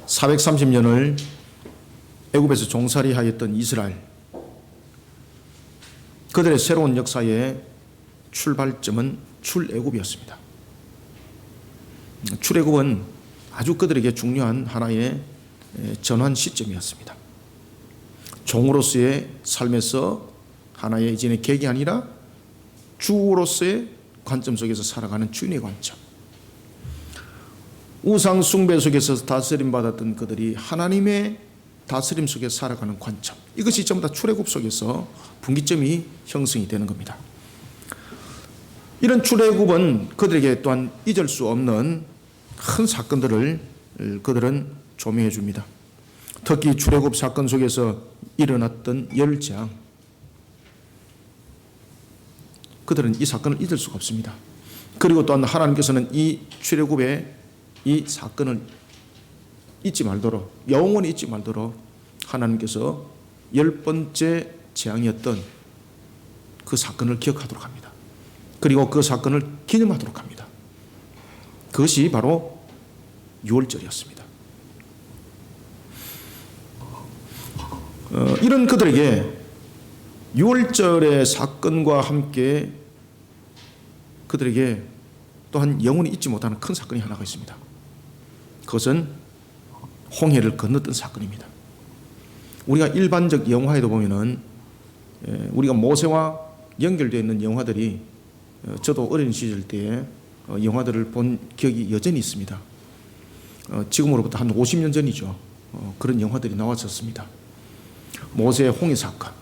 430년을 애굽에서 종살이하였던 이스라엘, 그들의 새로운 역사의 출발점은 출애굽이었습니다. 출애굽은 아주 그들에게 중요한 하나의 전환 시점이었습니다. 종으로서의 삶에서 하나의 이전의 객이 아니라 주로서의 관점 속에서 살아가는 주인의 관점, 우상 숭배 속에서 다스림 받았던 그들이 하나님의 다스림 속에 살아가는 관점, 이것이 전부 다 출애굽 속에서 분기점이 형성이 되는 겁니다. 이런 출애굽은 그들에게 또한 잊을 수 없는 큰 사건들을 그들은 조명해 줍니다. 특히 출애굽 사건 속에서 일어났던 열재앙, 그들은 이 사건을 잊을 수가 없습니다. 그리고 또한 하나님께서는 이 출애굽의 이 사건을 잊지 말도록, 영원히 잊지 말도록 하나님께서 10번째 재앙이었던 그 사건을 기억하도록 합니다. 그리고 그 사건을 기념하도록 합니다. 그것이 바로 유월절이었습니다. 이런 그들에게 유월절의 사건과 함께 그들에게 또한 영원히 잊지 못하는 큰 사건이 하나가 있습니다. 그것은 홍해를 건넜던 사건입니다. 우리가 일반적 영화에도 보면은 우리가 모세와 연결되어 있는 영화들이, 저도 어린 시절 때에 영화들을 본 기억이 여전히 있습니다. 지금으로부터 한 50년 전이죠. 그런 영화들이 나왔었습니다. 모세의 홍해 사건,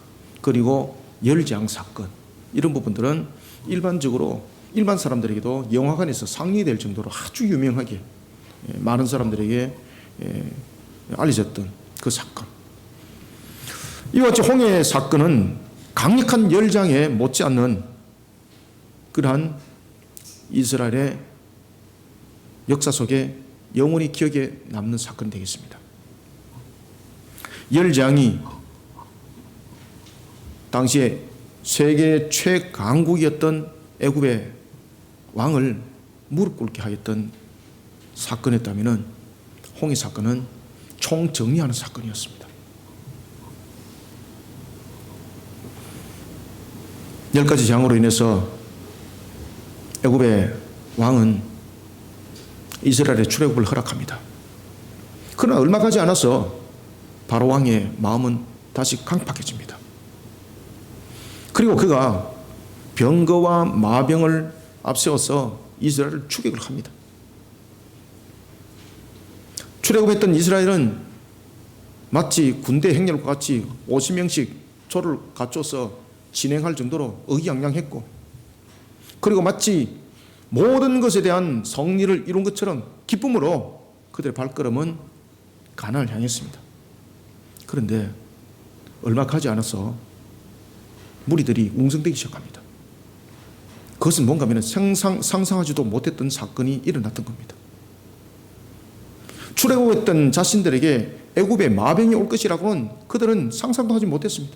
그리고 열재앙 사건, 이런 부분들은 일반적으로 일반 사람들에게도 영화관에서 상리될 정도로 아주 유명하게 많은 사람들에게 알려졌던 그 사건. 이와 같이 홍해 사건은 강력한 열장에 못지않는 그러한 이스라엘의 역사 속에 영원히 기억에 남는 사건이 되겠습니다. 열장이 당시에 세계 최강국이었던 애굽의 왕을 무릎 꿇게 하였던 사건이었다면 홍해 사건은 총정리하는 사건이었습니다. 10가지 재앙으로 인해서 애굽의 왕은 이스라엘의 출애굽을 허락합니다. 그러나 얼마 가지 않아서 바로 왕의 마음은 다시 강팍해집니다. 그리고 그가 병거와 마병을 앞세워서 이스라엘을 추격을 합니다. 출애굽했던 이스라엘은 마치 군대 행렬과 같이 50명씩 조를 갖춰서 진행할 정도로 의기양양했고, 그리고 마치 모든 것에 대한 성리를 이룬 것처럼 기쁨으로 그들의 발걸음은 가나안을 향했습니다. 그런데 얼마 가지 않아서 무리들이 웅성대기 시작합니다. 그것은 뭔가 하면 상상하지도 못했던 사건이 일어났던 겁니다. 출애굽했던 자신들에게 애굽의 마병이 올 것이라고는 그들은 상상도 하지 못했습니다.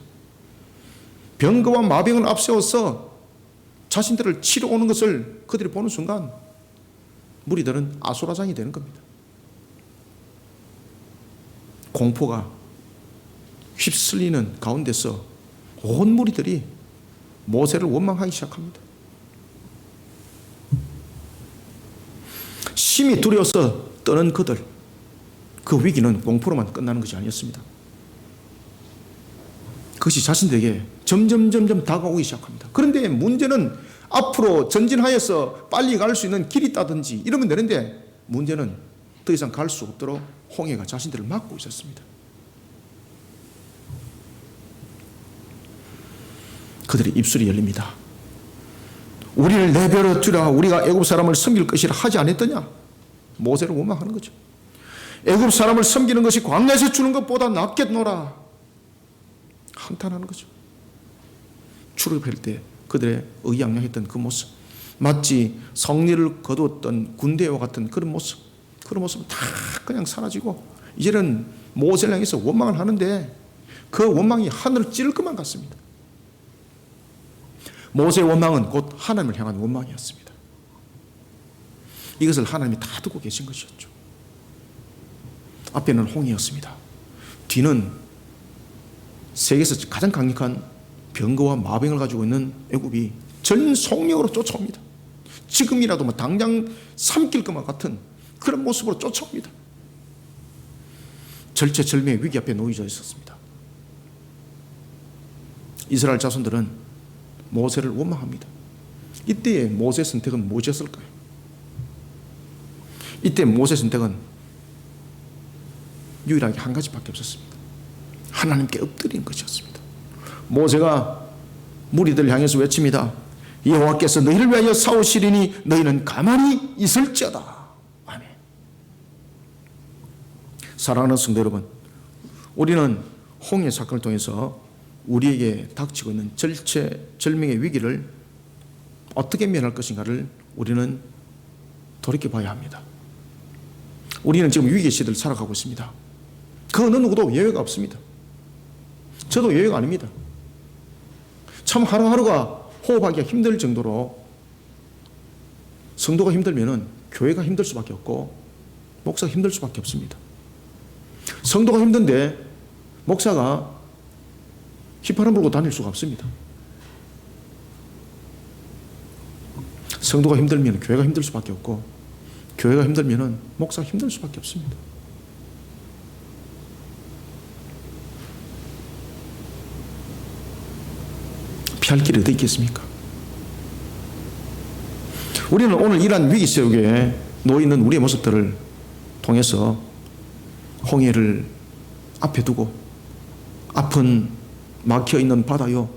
병거와 마병을 앞세워서 자신들을 치러 오는 것을 그들이 보는 순간 무리들은 아수라장이 되는 겁니다. 공포가 휩쓸리는 가운데서 온 무리들이 모세를 원망하기 시작합니다. 심히 두려워서 떠는 그들, 그 위기는 공포로만 끝나는 것이 아니었습니다. 그것이 자신들에게 점점 다가오기 시작합니다. 그런데 문제는 앞으로 전진하여서 빨리 갈 수 있는 길이 있다든지 이러면 되는데, 문제는 더 이상 갈 수 없도록 홍해가 자신들을 막고 있었습니다. 그들의 입술이 열립니다. 우리를 내버려 두라, 우리가 애굽 사람을 섬길 것이라 하지 않았더냐? 모세를 원망하는 거죠. 애굽 사람을 섬기는 것이 광야에서 주는 것보다 낫겠노라, 한탄하는 거죠. 출애굽할 때 그들의 의기양양했던 그 모습, 마치 성리를 거두었던 군대와 같은 그런 모습, 그런 모습은 다 그냥 사라지고 이제는 모세를 향해서 원망을 하는데 그 원망이 하늘을 찌를 것만 같습니다. 모세의 원망은 곧 하나님을 향한 원망이었습니다. 이것을 하나님이 다 듣고 계신 것이었죠. 앞에는 홍해였습니다. 뒤는 세계에서 가장 강력한 병거와 마병을 가지고 있는 애굽이 전 속력으로 쫓아옵니다. 지금이라도 뭐 당장 삼킬 것만 같은 그런 모습으로 쫓아옵니다. 절체절명의 위기 앞에 놓여져 있었습니다. 이스라엘 자손들은 모세를 원망합니다. 이때의 모세 선택은 무엇이었을까요? 이때 모세 선택은 유일하게 한 가지밖에 없었습니다. 하나님께 엎드리는 것이었습니다. 모세가 무리들을 향해서 외칩니다. 여호와께서 너희를 위하여 싸우시리니 너희는 가만히 있을지어다. 아멘. 사랑하는 성도 여러분, 우리는 홍해 사건을 통해서 우리에게 닥치고 있는 절체절명의 위기를 어떻게 면할 것인가를 우리는 돌이켜봐야 합니다. 우리는 지금 위기 시대를 살아가고 있습니다. 그 어느 누구도 예외가 없습니다. 저도 예외가 아닙니다. 참 하루하루가 호흡하기가 힘들 정도로 성도가 힘들면은 교회가 힘들 수밖에 없고 목사가 힘들 수밖에 없습니다. 성도가 힘든데 목사가 휘파람 불고 다닐 수가 없습니다. 성도가 힘들면 교회가 힘들 수밖에 없고 교회가 힘들면 목사가 힘들 수밖에 없습니다. 피할 길이 어디 있겠습니까? 우리는 오늘 이러한 위기 속에 놓여있는 우리의 모습들을 통해서 홍해를 앞에 두고 앞은 막혀있는 바다요,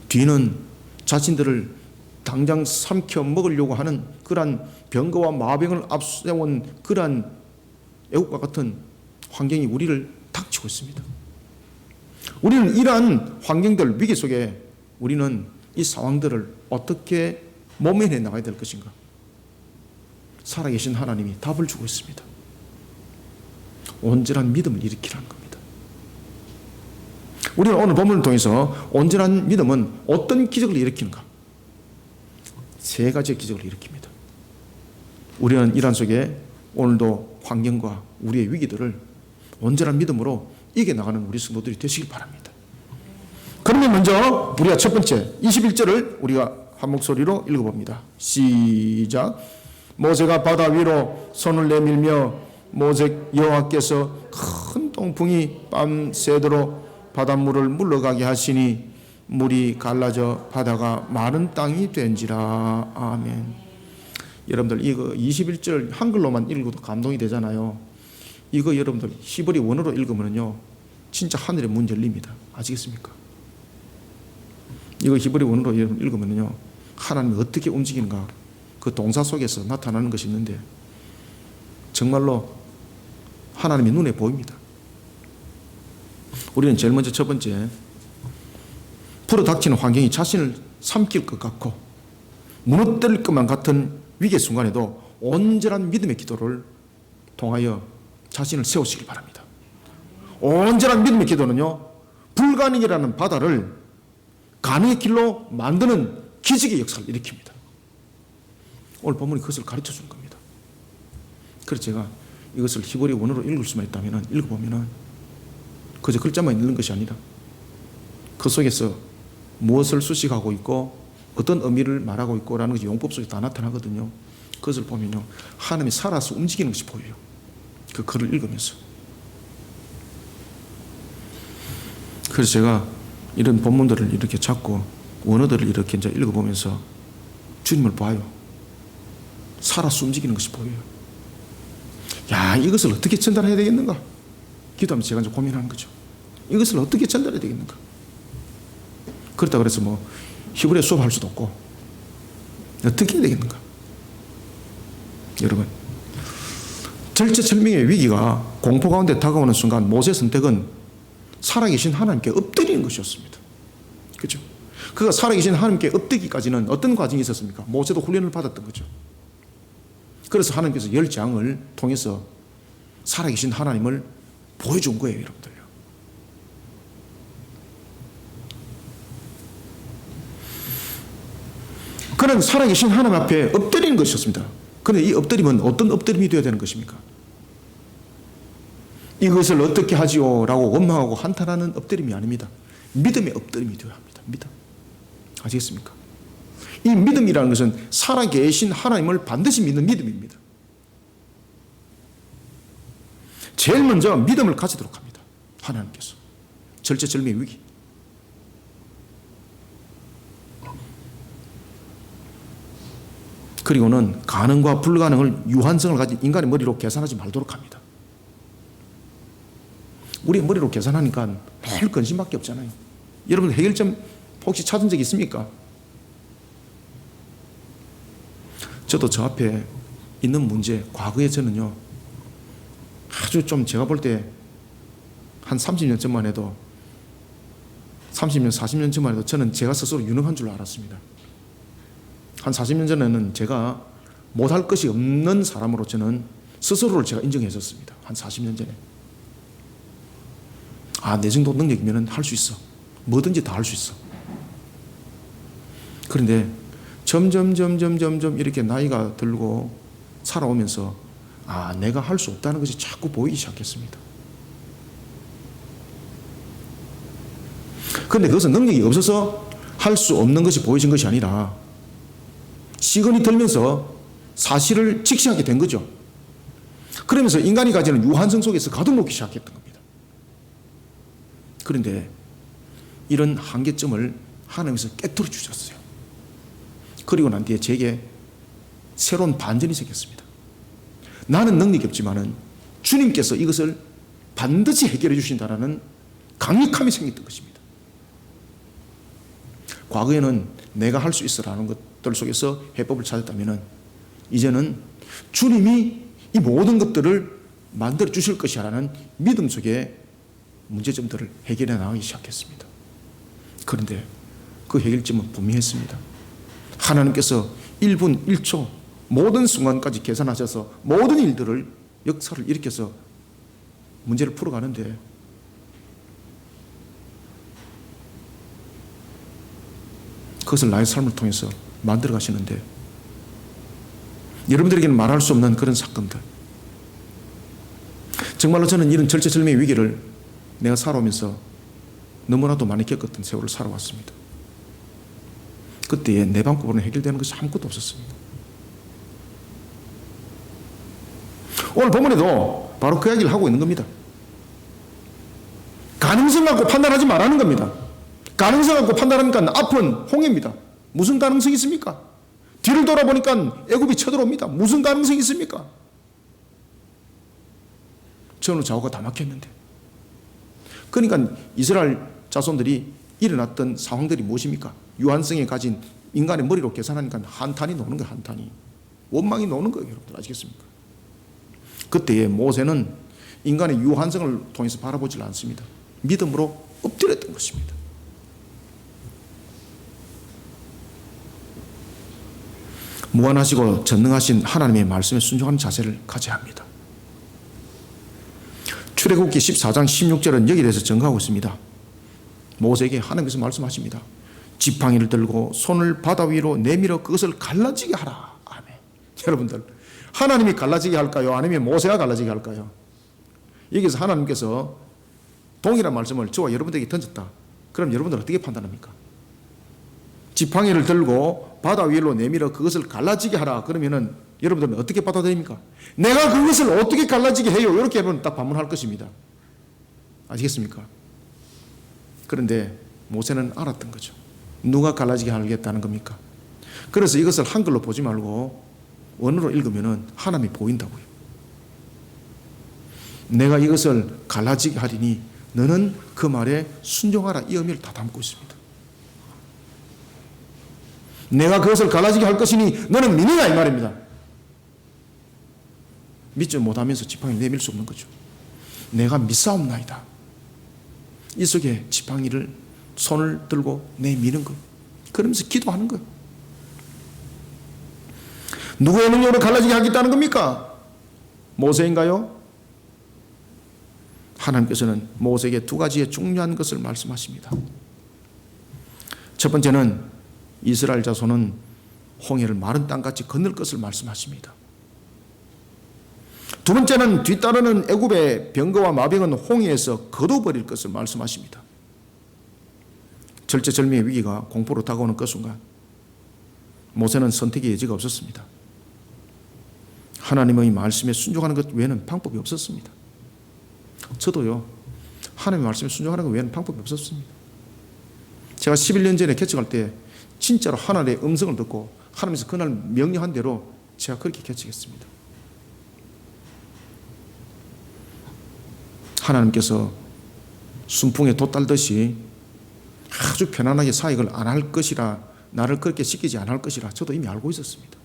뒤는 자신들을 당장 삼켜 먹으려고 하는 그러한 병거와 마병을 앞세운 그러한 애국과 같은 환경이 우리를 닥치고 있습니다. 우리는 이러한 환경들, 위기 속에 우리는 이 상황들을 어떻게 모면해 나가야 될 것인가? 살아계신 하나님이 답을 주고 있습니다. 온전한 믿음을 일으키라는 겁니다. 우리는 오늘 본문을 통해서 온전한 믿음은 어떤 기적을 일으키는가? 세 가지의 기적을 일으킵니다. 우리는 이란 속에 오늘도 환경과 우리의 위기들을 온전한 믿음으로 이겨나가는 우리 성도들이 되시길 바랍니다. 그러면 먼저 우리가 첫 번째 21절을 우리가 한 목소리로 읽어봅니다. 시작. 모세가 바다 위로 손을 내밀며 모세 여호와께서 큰 동풍이 밤새도록 바닷물을 물러가게 하시니 물이 갈라져 바다가 마른 땅이 된지라. 아멘. 여러분들 이거 21절 한글로만 읽어도 감동이 되잖아요. 이거 여러분들 히브리 원어로 읽으면요 진짜 하늘의 문 열립니다. 아시겠습니까? 이거 히브리 원어로 읽으면요 하나님이 어떻게 움직이는가 그 동사 속에서 나타나는 것이 있는데 정말로 하나님이 눈에 보입니다. 우리는 제일 먼저 첫 번째, 불어닥치는 환경이 자신을 삼킬 것 같고 무너뜨릴 것만 같은 위기의 순간에도 온전한 믿음의 기도를 통하여 자신을 세우시길 바랍니다. 온전한 믿음의 기도는요 불가능이라는 바다를 가능의 길로 만드는 기적의 역사를 일으킵니다. 오늘 본문이 그것을 가르쳐 주는 겁니다. 그래서 제가 이것을 히브리 원어로 읽을 수만 있다면 읽어보면 그저 글자만 읽는 것이 아니라 그 속에서 무엇을 수식하고 있고 어떤 의미를 말하고 있고라는 것이 용법 속에 다 나타나거든요. 그것을 보면요 하나님이 살아서 움직이는 것이 보여요. 그 글을 읽으면서. 그래서 제가 이런 본문들을 이렇게 찾고 원어들을 이렇게 이제 읽어보면서 주님을 봐요. 살아서 움직이는 것이 보여요. 야, 이것을 어떻게 전달해야 되겠는가? 기도하면서 제가 이제 고민하는 거죠. 이것을 어떻게 전달해야 되겠는가? 그렇다 그래서 뭐 히브리어 수업할 수도 없고 어떻게 해야 되겠는가? 여러분, 절체절명의 위기가 공포 가운데 다가오는 순간 모세의 선택은 살아계신 하나님께 엎드리는 것이었습니다. 그렇죠? 그가 살아계신 하나님께 엎드리기까지는 어떤 과정이 있었습니까? 모세도 훈련을 받았던 거죠. 그래서 하나님께서 10장을 통해서 살아계신 하나님을 보여준 거예요, 여러분들요. 그는 살아계신 하나님 앞에 엎드리는 것이었습니다. 그런데 이 엎드림은 어떤 엎드림이 되어야 되는 것입니까? 이것을 어떻게 하지요? 라고 원망하고 한탄하는 엎드림이 아닙니다. 믿음의 엎드림이 되어야 합니다. 믿음. 아시겠습니까? 이 믿음이라는 것은 살아계신 하나님을 반드시 믿는 믿음입니다. 제일 먼저 믿음을 가지도록 합니다. 하나님께서. 절체절명의 위기. 그리고는 가능과 불가능을 유한성을 가진 인간의 머리로 계산하지 말도록 합니다. 우리의 머리로 계산하니까 매일 근심밖에 없잖아요. 여러분 해결점 혹시 찾은 적 있습니까? 저도 저 앞에 있는 문제, 과거에 저는요, 아주 좀 제가 볼 때 한 30년 전만 해도 30년, 40년 전만 해도 저는 제가 스스로 유능한 줄 알았습니다. 한 40년 전에는 제가 못할 것이 없는 사람으로 저는 스스로를 제가 인정했었습니다. 한 40년 전에. 아, 내 정도 능력이면 할 수 있어. 뭐든지 다 할 수 있어. 그런데 점점 이렇게 나이가 들고 살아오면서 아, 내가 할 수 없다는 것이 자꾸 보이기 시작했습니다. 그런데 그것은 능력이 없어서 할 수 없는 것이 보여진 것이 아니라 시간이 들면서 사실을 직시하게 된 거죠. 그러면서 인간이 가지는 유한성 속에서 가둬놓기 시작했던 겁니다. 그런데 이런 한계점을 하나님께서 깨뜨려 주셨어요. 그리고 난 뒤에 제게 새로운 반전이 생겼습니다. 나는 능력이 없지만은 주님께서 이것을 반드시 해결해 주신다라는 강력함이 생겼던 것입니다. 과거에는 내가 할 수 있어라는 것들 속에서 해법을 찾았다면은 이제는 주님이 이 모든 것들을 만들어 주실 것이라는 믿음 속에 문제점들을 해결해 나가기 시작했습니다. 그런데 그 해결점은 분명했습니다. 하나님께서 1분 1초 모든 순간까지 계산하셔서 모든 일들을 역사를 일으켜서 문제를 풀어가는데 그것을 나의 삶을 통해서 만들어 가시는데 여러분들에게는 말할 수 없는 그런 사건들, 정말로 저는 이런 절체절명의 위기를 내가 살아오면서 너무나도 많이 겪었던 세월을 살아왔습니다. 그때에 내 방법으로는 해결되는 것이 아무것도 없었습니다. 오늘 본문에도 바로 그 이야기를 하고 있는 겁니다. 가능성 갖고 판단하지 말라는 겁니다. 가능성 갖고 판단하니까 앞은 홍해입니다. 무슨 가능성이 있습니까? 뒤를 돌아보니까 애굽이 쳐들어옵니다. 무슨 가능성이 있습니까? 전후 좌우가 다 막혔는데. 그러니까 이스라엘 자손들이 일어났던 상황들이 무엇입니까? 유한성에 가진 인간의 머리로 계산하니까 한탄이 노는 거예요. 한탄이. 원망이 노는 거예요. 여러분들 아시겠습니까? 그때에 모세는 인간의 유한성을 통해서 바라보질 않습니다. 믿음으로 엎드렸던 것입니다. 무한하시고 전능하신 하나님의 말씀에 순종하는 자세를 가져야 합니다. 출애굽기 14장 16절은 여기에 대해서 증거하고 있습니다. 모세에게 하나님께서 말씀하십니다. 지팡이를 들고 손을 바다 위로 내밀어 그것을 갈라지게 하라. 아멘. 여러분들, 하나님이 갈라지게 할까요? 아니면 모세가 갈라지게 할까요? 여기서 하나님께서 동일한 말씀을 저와 여러분들에게 던졌다. 그럼 여러분들 어떻게 판단합니까? 지팡이를 들고 바다 위로 내밀어 그것을 갈라지게 하라. 그러면은 여러분들은 어떻게 받아들입니까? 내가 그것을 어떻게 갈라지게 해요? 이렇게 여러분 딱 반문할 것입니다. 아시겠습니까? 그런데 모세는 알았던 거죠. 누가 갈라지게 하겠다는 겁니까? 그래서 이것을 한글로 보지 말고 원어로 읽으면은 하나님이 보인다고요. 내가 이것을 갈라지게 하리니 너는 그 말에 순종하라. 이 의미를 다 담고 있습니다. 내가 그것을 갈라지게 할 것이니 너는 믿느냐 이 말입니다. 믿지 못하면서 지팡이를 내밀 수 없는 거죠. 내가 믿사옵나이다. 이 속에 지팡이를 손을 들고 내미는 거예요. 그러면서 기도하는 거예요. 누구의 능력으로 갈라지게 하겠다는 겁니까? 모세인가요? 하나님께서는 모세에게 두 가지의 중요한 것을 말씀하십니다. 첫 번째는 이스라엘 자손은 홍해를 마른 땅같이 건널 것을 말씀하십니다. 두 번째는 뒤따르는 애굽의 병거와 마병은 홍해에서 거둬버릴 것을 말씀하십니다. 절체절명의 위기가 공포로 다가오는 그 순간 모세는 선택의 여지가 없었습니다. 하나님의 말씀에 순종하는 것 외에는 방법이 없었습니다. 저도요, 하나님의 말씀에 순종하는 것 외에는 방법이 없었습니다. 제가 11년 전에 개척할 때 진짜로 하나님의 음성을 듣고 하나님께서 그날 명령한 대로 제가 그렇게 개척했습니다. 하나님께서 순풍에 돛달듯이 아주 편안하게 사역을 안 할 것이라, 나를 그렇게 시키지 않을 것이라 저도 이미 알고 있었습니다.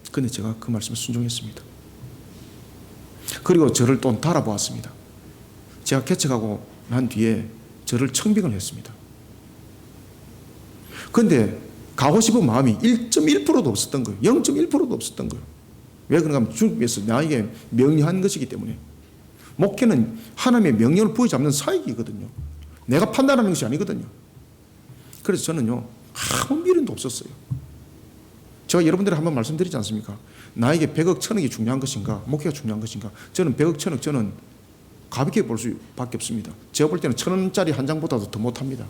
그런데 제가 그 말씀에 순종했습니다. 그리고 저를 또 달아보았습니다. 제가 개척하고 난 뒤에 저를 청빙을 했습니다. 그런데 가고 싶은 마음이 1.1%도 없었던 거예요. 0.1%도 없었던 거예요. 왜 그런가 하면 주님께서 나에게 명령한 것이기 때문에. 목회는 하나님의 명령을 부여잡는 사역이거든요. 내가 판단하는 것이 아니거든요. 그래서 저는요, 아무 미련도 없었어요. 제가 여러분들이 한번 말씀드리지 않습니까? 나에게 100억, 1000억이 중요한 것인가, 목회가 중요한 것인가? 저는 100억, 1000억 저는 가볍게 볼 수밖에 없습니다. 제가 볼 때는 1000원짜리 한 장보다도 더 못합니다.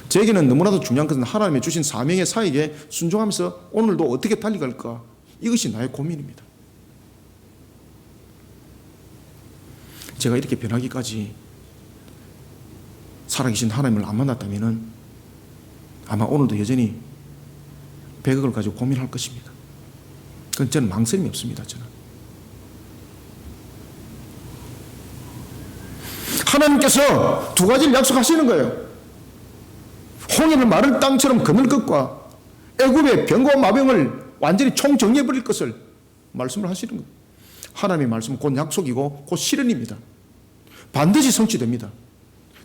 저에게는 너무나도 중요한 것은 하나님의 주신 사명의 사역에 순종하면서 오늘도 어떻게 달려갈까? 이것이 나의 고민입니다. 제가 이렇게 변하기까지 살아계신 하나님을 안 만났다면 아마 오늘도 여전히 100억을 가지고 고민할 것입니다. 그건 저는 망설임이 없습니다. 저는 하나님께서 두 가지를 약속하시는 거예요. 홍해를 마른 땅처럼 거늘 것과 애굽의 병거와 마병을 완전히 총정리해버릴 것을 말씀을 하시는 거예요. 하나님의 말씀은 곧 약속이고 곧 실현입니다. 반드시 성취됩니다.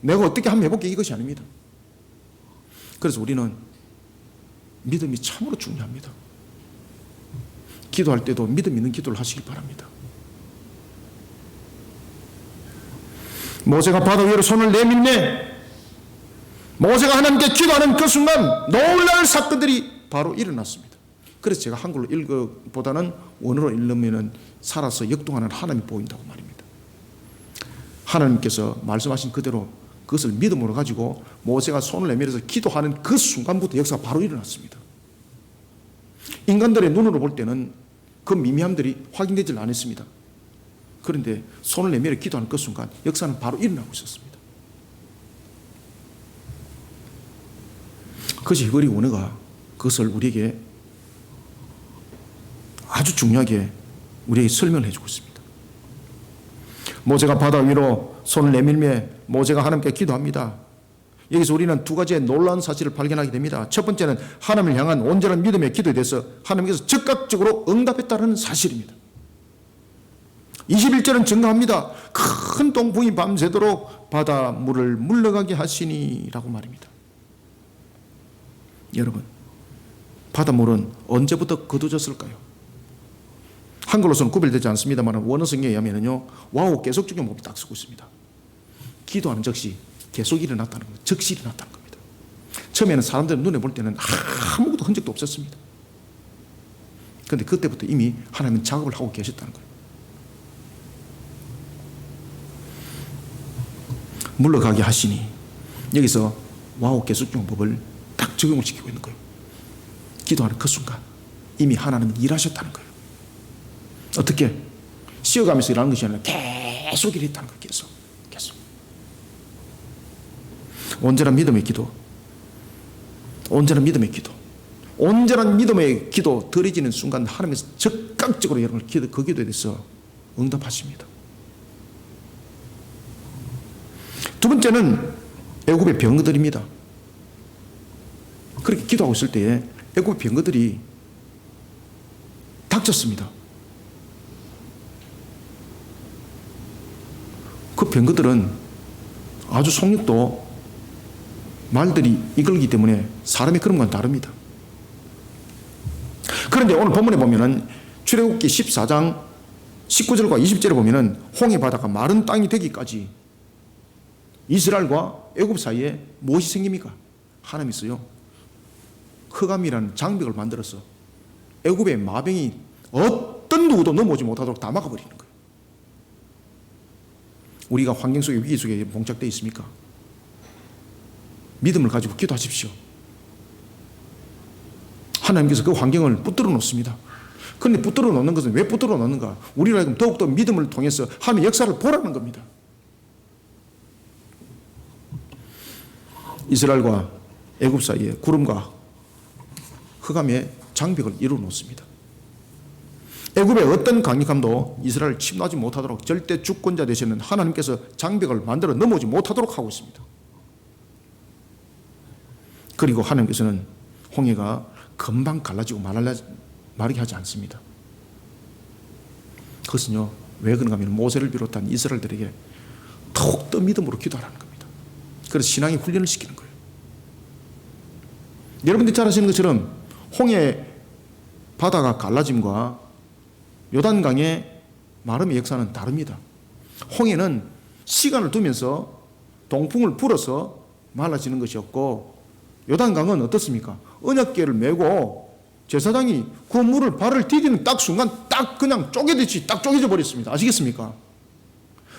내가 어떻게 한번 해볼게 이것이 아닙니다. 그래서 우리는 믿음이 참으로 중요합니다. 기도할 때도 믿음 있는 기도를 하시기 바랍니다. 모세가 바다 위로 손을 내밀매 모세가 하나님께 기도하는 그 순간 놀라운 사건들이 바로 일어났습니다. 그래서 제가 한글로 읽어보다는 원어로 읽으면 살아서 역동하는 하나님이 보인다고 말입니다. 하나님께서 말씀하신 그대로 그것을 믿음으로 가지고 모세가 손을 내밀어서 기도하는 그 순간부터 역사가 바로 일어났습니다. 인간들의 눈으로 볼 때는 그 미미함들이 확인되질 않았습니다. 그런데 손을 내밀어 기도하는 그 순간 역사는 바로 일어나고 있었습니다. 그것이 히브리 원어가 그것을 우리에게 아주 중요하게 우리에게 설명을 해주고 있습니다. 모세가 바다 위로 손을 내밀며 모세가 하나님께 기도합니다. 여기서 우리는 두 가지의 놀라운 사실을 발견하게 됩니다. 첫 번째는 하나님을 향한 온전한 믿음의 기도에 대해서 하나님께서 즉각적으로 응답했다는 사실입니다. 21절은 증거합니다. 큰 동풍이 밤새도록 바다 물을 물러가게 하시니 라고 말입니다. 여러분, 바닷물은 언제부터 거둬졌을까요? 한글로서는 구별되지 않습니다만 원어성에 의하면요, 와우 계속적인 법이 딱 쓰고 있습니다. 기도하는 즉시 계속 일어났다는 겁니다. 즉시 일어났다는 겁니다. 처음에는 사람들 눈에 볼 때는 아무것도 흔적도 없었습니다. 그런데 그때부터 이미 하나님은 작업을 하고 계셨다는 거예요. 물러가게 하시니, 여기서 와우 계속적 법을 딱 적용을 시키고 있는 거예요. 기도하는 그 순간 이미 하나님은 일하셨다는 거예요. 어떻게? 쉬어가면서 일하는 것이 아니라 계속 일했다는 거예요. 계속. 온전한 믿음의 기도, 온전한 믿음의 기도, 온전한 믿음의 기도 드려지는 순간 하나님께서 즉각적으로 여러분을 그 기도에 대해서 응답하십니다. 두 번째는 애굽의 병거들입니다. 그렇게 기도하고 있을 때에 애굽의 병거들이 닥쳤습니다. 그 병거들은 아주 속력도 말들이 이끌기 때문에 사람이 그런 건 다릅니다. 그런데 오늘 본문에 보면은 출애굽기 14장 19절과 20절에 보면은 홍해 바다가 마른 땅이 되기까지 이스라엘과 애굽 사이에 무엇이 생깁니까? 하나님이서요, 흑암이라는 장벽을 만들어서 애굽의 마병이 어떤 누구도 넘어오지 못하도록 다 막아버리는 거예요. 우리가 환경 속에 위기 속에 봉착되어 있습니까? 믿음을 가지고 기도하십시오. 하나님께서 그 환경을 붙들어 놓습니다. 그런데 붙들어 놓는 것은 왜 붙들어 놓는가? 우리로 하여금 더욱더 믿음을 통해서 하나님의 역사를 보라는 겁니다. 이스라엘과 애굽 사이에 구름과 흑암의 장벽을 이루어 놓습니다. 애굽의 어떤 강력함도 이스라엘을 침노하지 못하도록 절대 주권자 되시는 하나님께서 장벽을 만들어 넘어오지 못하도록 하고 있습니다. 그리고 하나님께서는 홍해가 금방 갈라지고 마르게 하지 않습니다. 그것은요, 왜 그런가 하면 모세를 비롯한 이스라엘들에게 더욱더 믿음으로 기도하라는 겁니다. 그래서 신앙의 훈련을 시키는 거예요. 여러분들이 잘 아시는 것처럼 홍해 바다가 갈라짐과 요단강의 마름의 역사는 다릅니다. 홍해는 시간을 두면서 동풍을 불어서 말라지는 것이었고, 요단강은 어떻습니까? 언약궤를 메고 제사장이 그 물을 발을 디디는 딱 순간 딱 그냥 쪼개듯이 딱 쪼개져 버렸습니다. 아시겠습니까?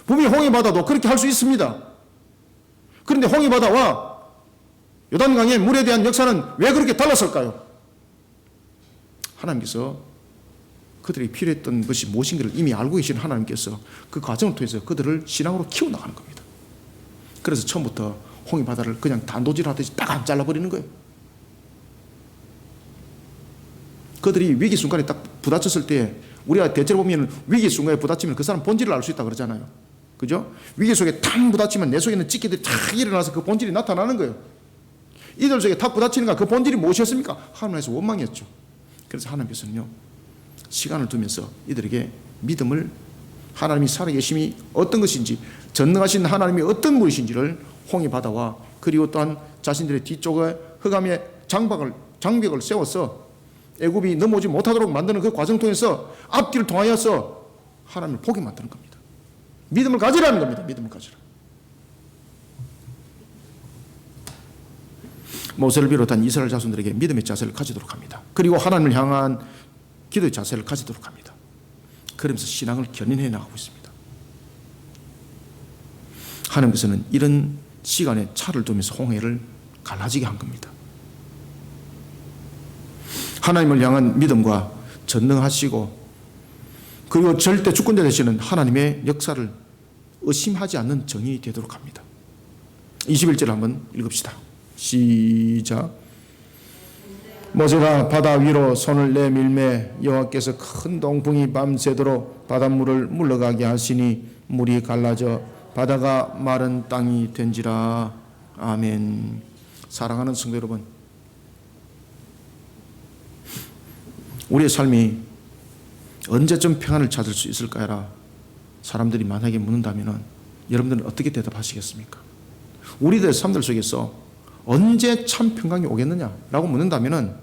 분명히 홍해 바다도 그렇게 할 수 있습니다. 그런데 홍해 바다와 요단강의 물에 대한 역사는 왜 그렇게 달랐을까요? 하나님께서 그들이 필요했던 것이 무엇인가를 이미 알고 계신 하나님께서 그 과정을 통해서 그들을 신앙으로 키워나가는 겁니다. 그래서 처음부터 홍해 바다를 그냥 단도질하듯이 딱 안 잘라버리는 거예요. 그들이 위기 순간에 딱 부딪혔을 때, 우리가 대체로 보면 위기 순간에 부딪히면 그 사람 본질을 알 수 있다 그러잖아요. 그죠? 위기 속에 탁 부딪히면 내 속에 있는 찌개들이 탁 일어나서 그 본질이 나타나는 거예요. 이들 속에 탁 부딪히는가 그 본질이 무엇이었습니까? 하나님께서 원망이었죠. 그래서 하나님께서는요, 시간을 두면서 이들에게 믿음을, 하나님이 살아계심이 어떤 것인지, 전능하신 하나님이 어떤 분이신지를 홍해 바다와 그리고 또한 자신들의 뒤쪽에 흑암의 장벽을 세워서 애굽이 넘어오지 못하도록 만드는 그 과정 통해서 앞뒤를 통하여서 하나님을 보게 만드는 겁니다. 믿음을 가지라는 겁니다. 믿음을 가지라. 모세를 비롯한 이스라엘 자손들에게 믿음의 자세를 가지도록 합니다. 그리고 하나님을 향한 기도의 자세를 가지도록 합니다. 그러면서 신앙을 견인해 나가고 있습니다. 하나님께서는 이런 시간에 차를 두면서 홍해를 갈라지게 한 겁니다. 하나님을 향한 믿음과 전능하시고 그리고 절대 주권자 되시는 하나님의 역사를 의심하지 않는 정인이 되도록 합니다. 21절 한번 읽읍시다. 시작. 모세가 바다 위로 손을 내밀매 여호와께서 큰 동풍이 밤새도록 바닷물을 물러가게 하시니 물이 갈라져 바다가 마른 땅이 된지라. 아멘. 사랑하는 성도 여러분, 우리의 삶이 언제쯤 평안을 찾을 수 있을까라 사람들이 만약에 묻는다면 여러분들은 어떻게 대답하시겠습니까? 우리들의 삶들 속에서 언제 참 평강이 오겠느냐라고 묻는다면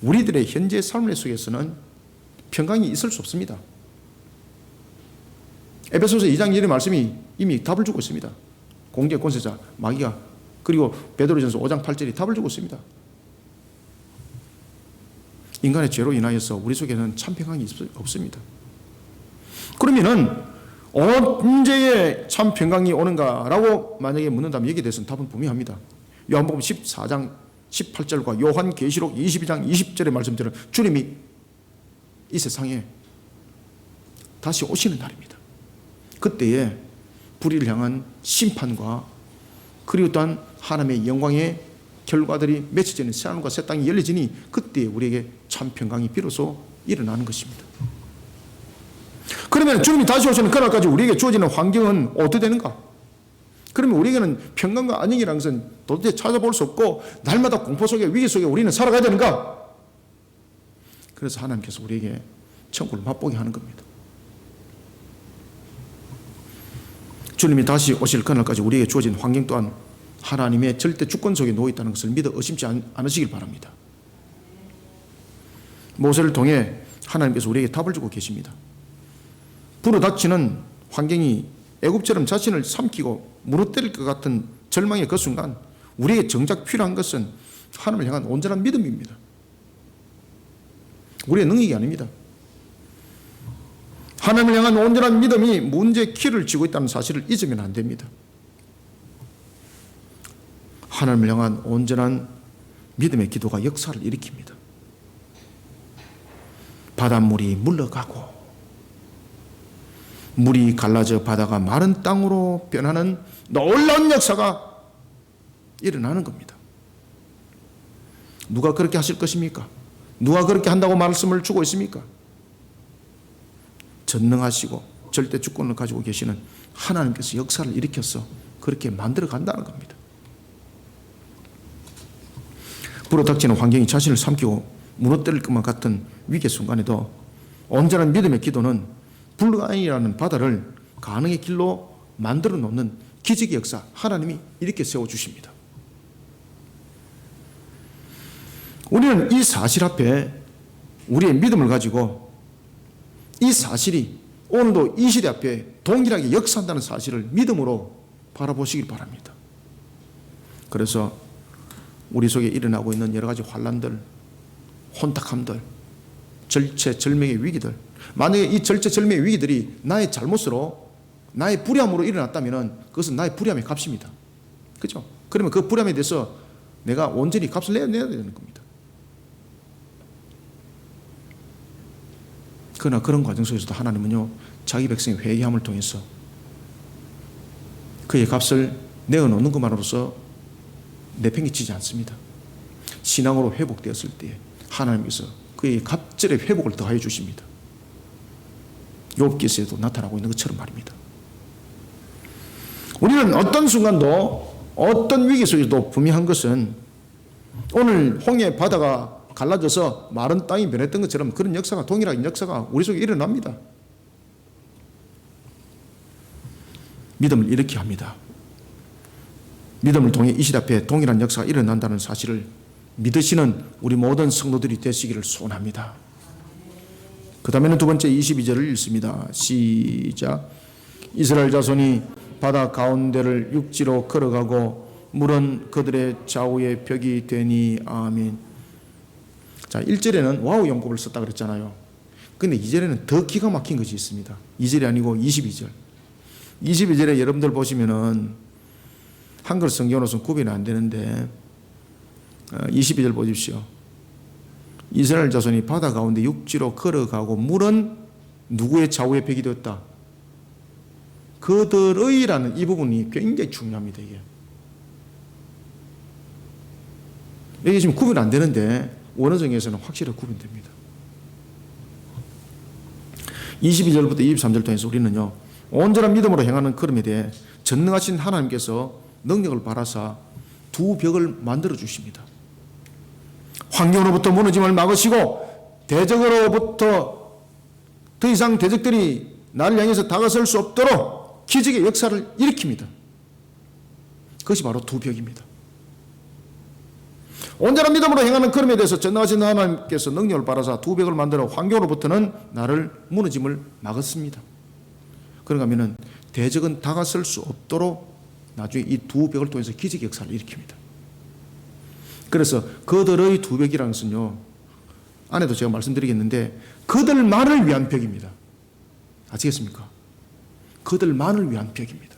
우리들의 현재 삶의 속에서는 평강이 있을 수 없습니다. 에베소서 2장 1의 말씀이 이미 답을 주고 있습니다. 공개 권세자 마귀가, 그리고 베드로전서 5장 8절이 답을 주고 있습니다. 인간의 죄로 인하여서 우리 속에는 참 평강이 없습니다. 그러면은 언제에 참 평강이 오는가라고 만약에 묻는다면 여기에 대해서는 답은 분명합니다. 요한복음 14장 18절과 요한계시록 22장 20절의 말씀처럼 주님이 이 세상에 다시 오시는 날입니다. 그때에 불의를 향한 심판과 그리고 또한 하나님의 영광의 결과들이 맺혀지는 새하늘과 새 땅이 열려지니 그때 우리에게 참 평강이 비로소 일어나는 것입니다. 그러면 주님이 다시 오시는 그날까지 우리에게 주어지는 환경은 어떻게 되는가? 그러면 우리에게는 평강과 안녕이라는 것은 도대체 찾아볼 수 없고 날마다 공포 속에 위기 속에 우리는 살아가야 되는가? 그래서 하나님께서 우리에게 천국을 맛보게 하는 겁니다. 주님이 다시 오실 그날까지 우리에게 주어진 환경 또한 하나님의 절대 주권 속에 놓여 있다는 것을 믿어 의심치 않으시길 바랍니다. 모세를 통해 하나님께서 우리에게 답을 주고 계십니다. 불어닥치는 환경이 애굽처럼 자신을 삼키고 무너뜨릴 것 같은 절망의 그 순간 우리에게 정작 필요한 것은 하나님을 향한 온전한 믿음입니다. 우리의 능력이 아닙니다. 하나님을 향한 온전한 믿음이 문제의 키를 쥐고 있다는 사실을 잊으면 안 됩니다. 하나님을 향한 온전한 믿음의 기도가 역사를 일으킵니다. 바닷물이 물러가고 물이 갈라져 바다가 마른 땅으로 변하는 놀라운 역사가 일어나는 겁니다. 누가 그렇게 하실 것입니까? 누가 그렇게 한다고 말씀을 주고 있습니까? 전능하시고 절대 주권을 가지고 계시는 하나님께서 역사를 일으켜서 그렇게 만들어 간다는 겁니다. 불어닥치는 환경이 자신을 삼키고 무너뜨릴 것만 같은 위기 순간에도 온전한 믿음의 기도는 불가능이라는 바다를 가능의 길로 만들어 놓는 기적의 역사, 하나님이 이렇게 세워주십니다. 우리는 이 사실 앞에 우리의 믿음을 가지고 이 사실이 오늘도 이 시대 앞에 동일하게 역사한다는 사실을 믿음으로 바라보시길 바랍니다. 그래서 우리 속에 일어나고 있는 여러 가지 환난들, 혼탁함들, 절체절명의 위기들, 만약에 이 절체절명의 위기들이 나의 잘못으로, 나의 불의함으로 일어났다면 그것은 나의 불의함의 값입니다. 그렇죠? 그러면 그 불의함에 대해서 내가 온전히 값을 내야 되는 겁니다. 그러나 그런 과정 속에서도 하나님은요, 자기 백성의 회개함을 통해서 그의 값을 내어놓는 것만으로서 내팽개치지 않습니다. 신앙으로 회복되었을 때 하나님께서 그의 갑절의 회복을 더하여 주십니다. 욥기서에도 나타나고 있는 것처럼 말입니다. 우리는 어떤 순간도 어떤 위기 속에서도 분명한 것은 오늘 홍해 바다가 갈라져서 마른 땅이 변했던 것처럼 그런 역사가, 동일한 역사가 우리 속에 일어납니다. 믿음을 이렇게 합니다. 믿음을 통해 이 시대 앞에 동일한 역사가 일어난다는 사실을 믿으시는 우리 모든 성도들이 되시기를 소원합니다. 그 다음에는 두 번째 22절을 읽습니다. 시작. 이스라엘 자손이 바다 가운데를 육지로 걸어가고 물은 그들의 좌우의 벽이 되니 아멘. 자, 1절에는 와우 용법을 썼다 그랬잖아요. 근데 2절에는 더 기가 막힌 것이 있습니다. 2절이 아니고 22절. 22절에 여러분들 보시면은 한글 성경으로서는 구별이 안 되는데 22절 보십시오. 이스라엘 자손이 바다 가운데 육지로 걸어가고 물은 누구의 좌우의 벽이 되었다? 그들의라는 이 부분이 굉장히 중요합니다. 이게 지금 구분 안 되는데 원어정에서는 확실히 구분됩니다. 22절부터 23절 통해서 우리는요, 온전한 믿음으로 행하는 걸음에 대해 전능하신 하나님께서 능력을 발하사 두 벽을 만들어 주십니다. 환경으로부터 무너짐을 막으시고 대적으로부터 더 이상 대적들이 나를 향해서 다가설 수 없도록 기적의 역사를 일으킵니다. 그것이 바로 두 벽입니다. 온전한 믿음으로 행하는 걸음에 대해서 전능하신 하나님께서 능력을 발하사 두 벽을 만들어 환경으로부터는 나를 무너짐을 막았습니다. 그런가 하면은 대적은 다가설 수 없도록 나중에 이 두 벽을 통해서 기적의 역사를 일으킵니다. 그래서 그들의 두 벽이라는 것은요, 안에도 제가 말씀드리겠는데 그들만을 위한 벽입니다. 아시겠습니까? 그들만을 위한 벽입니다.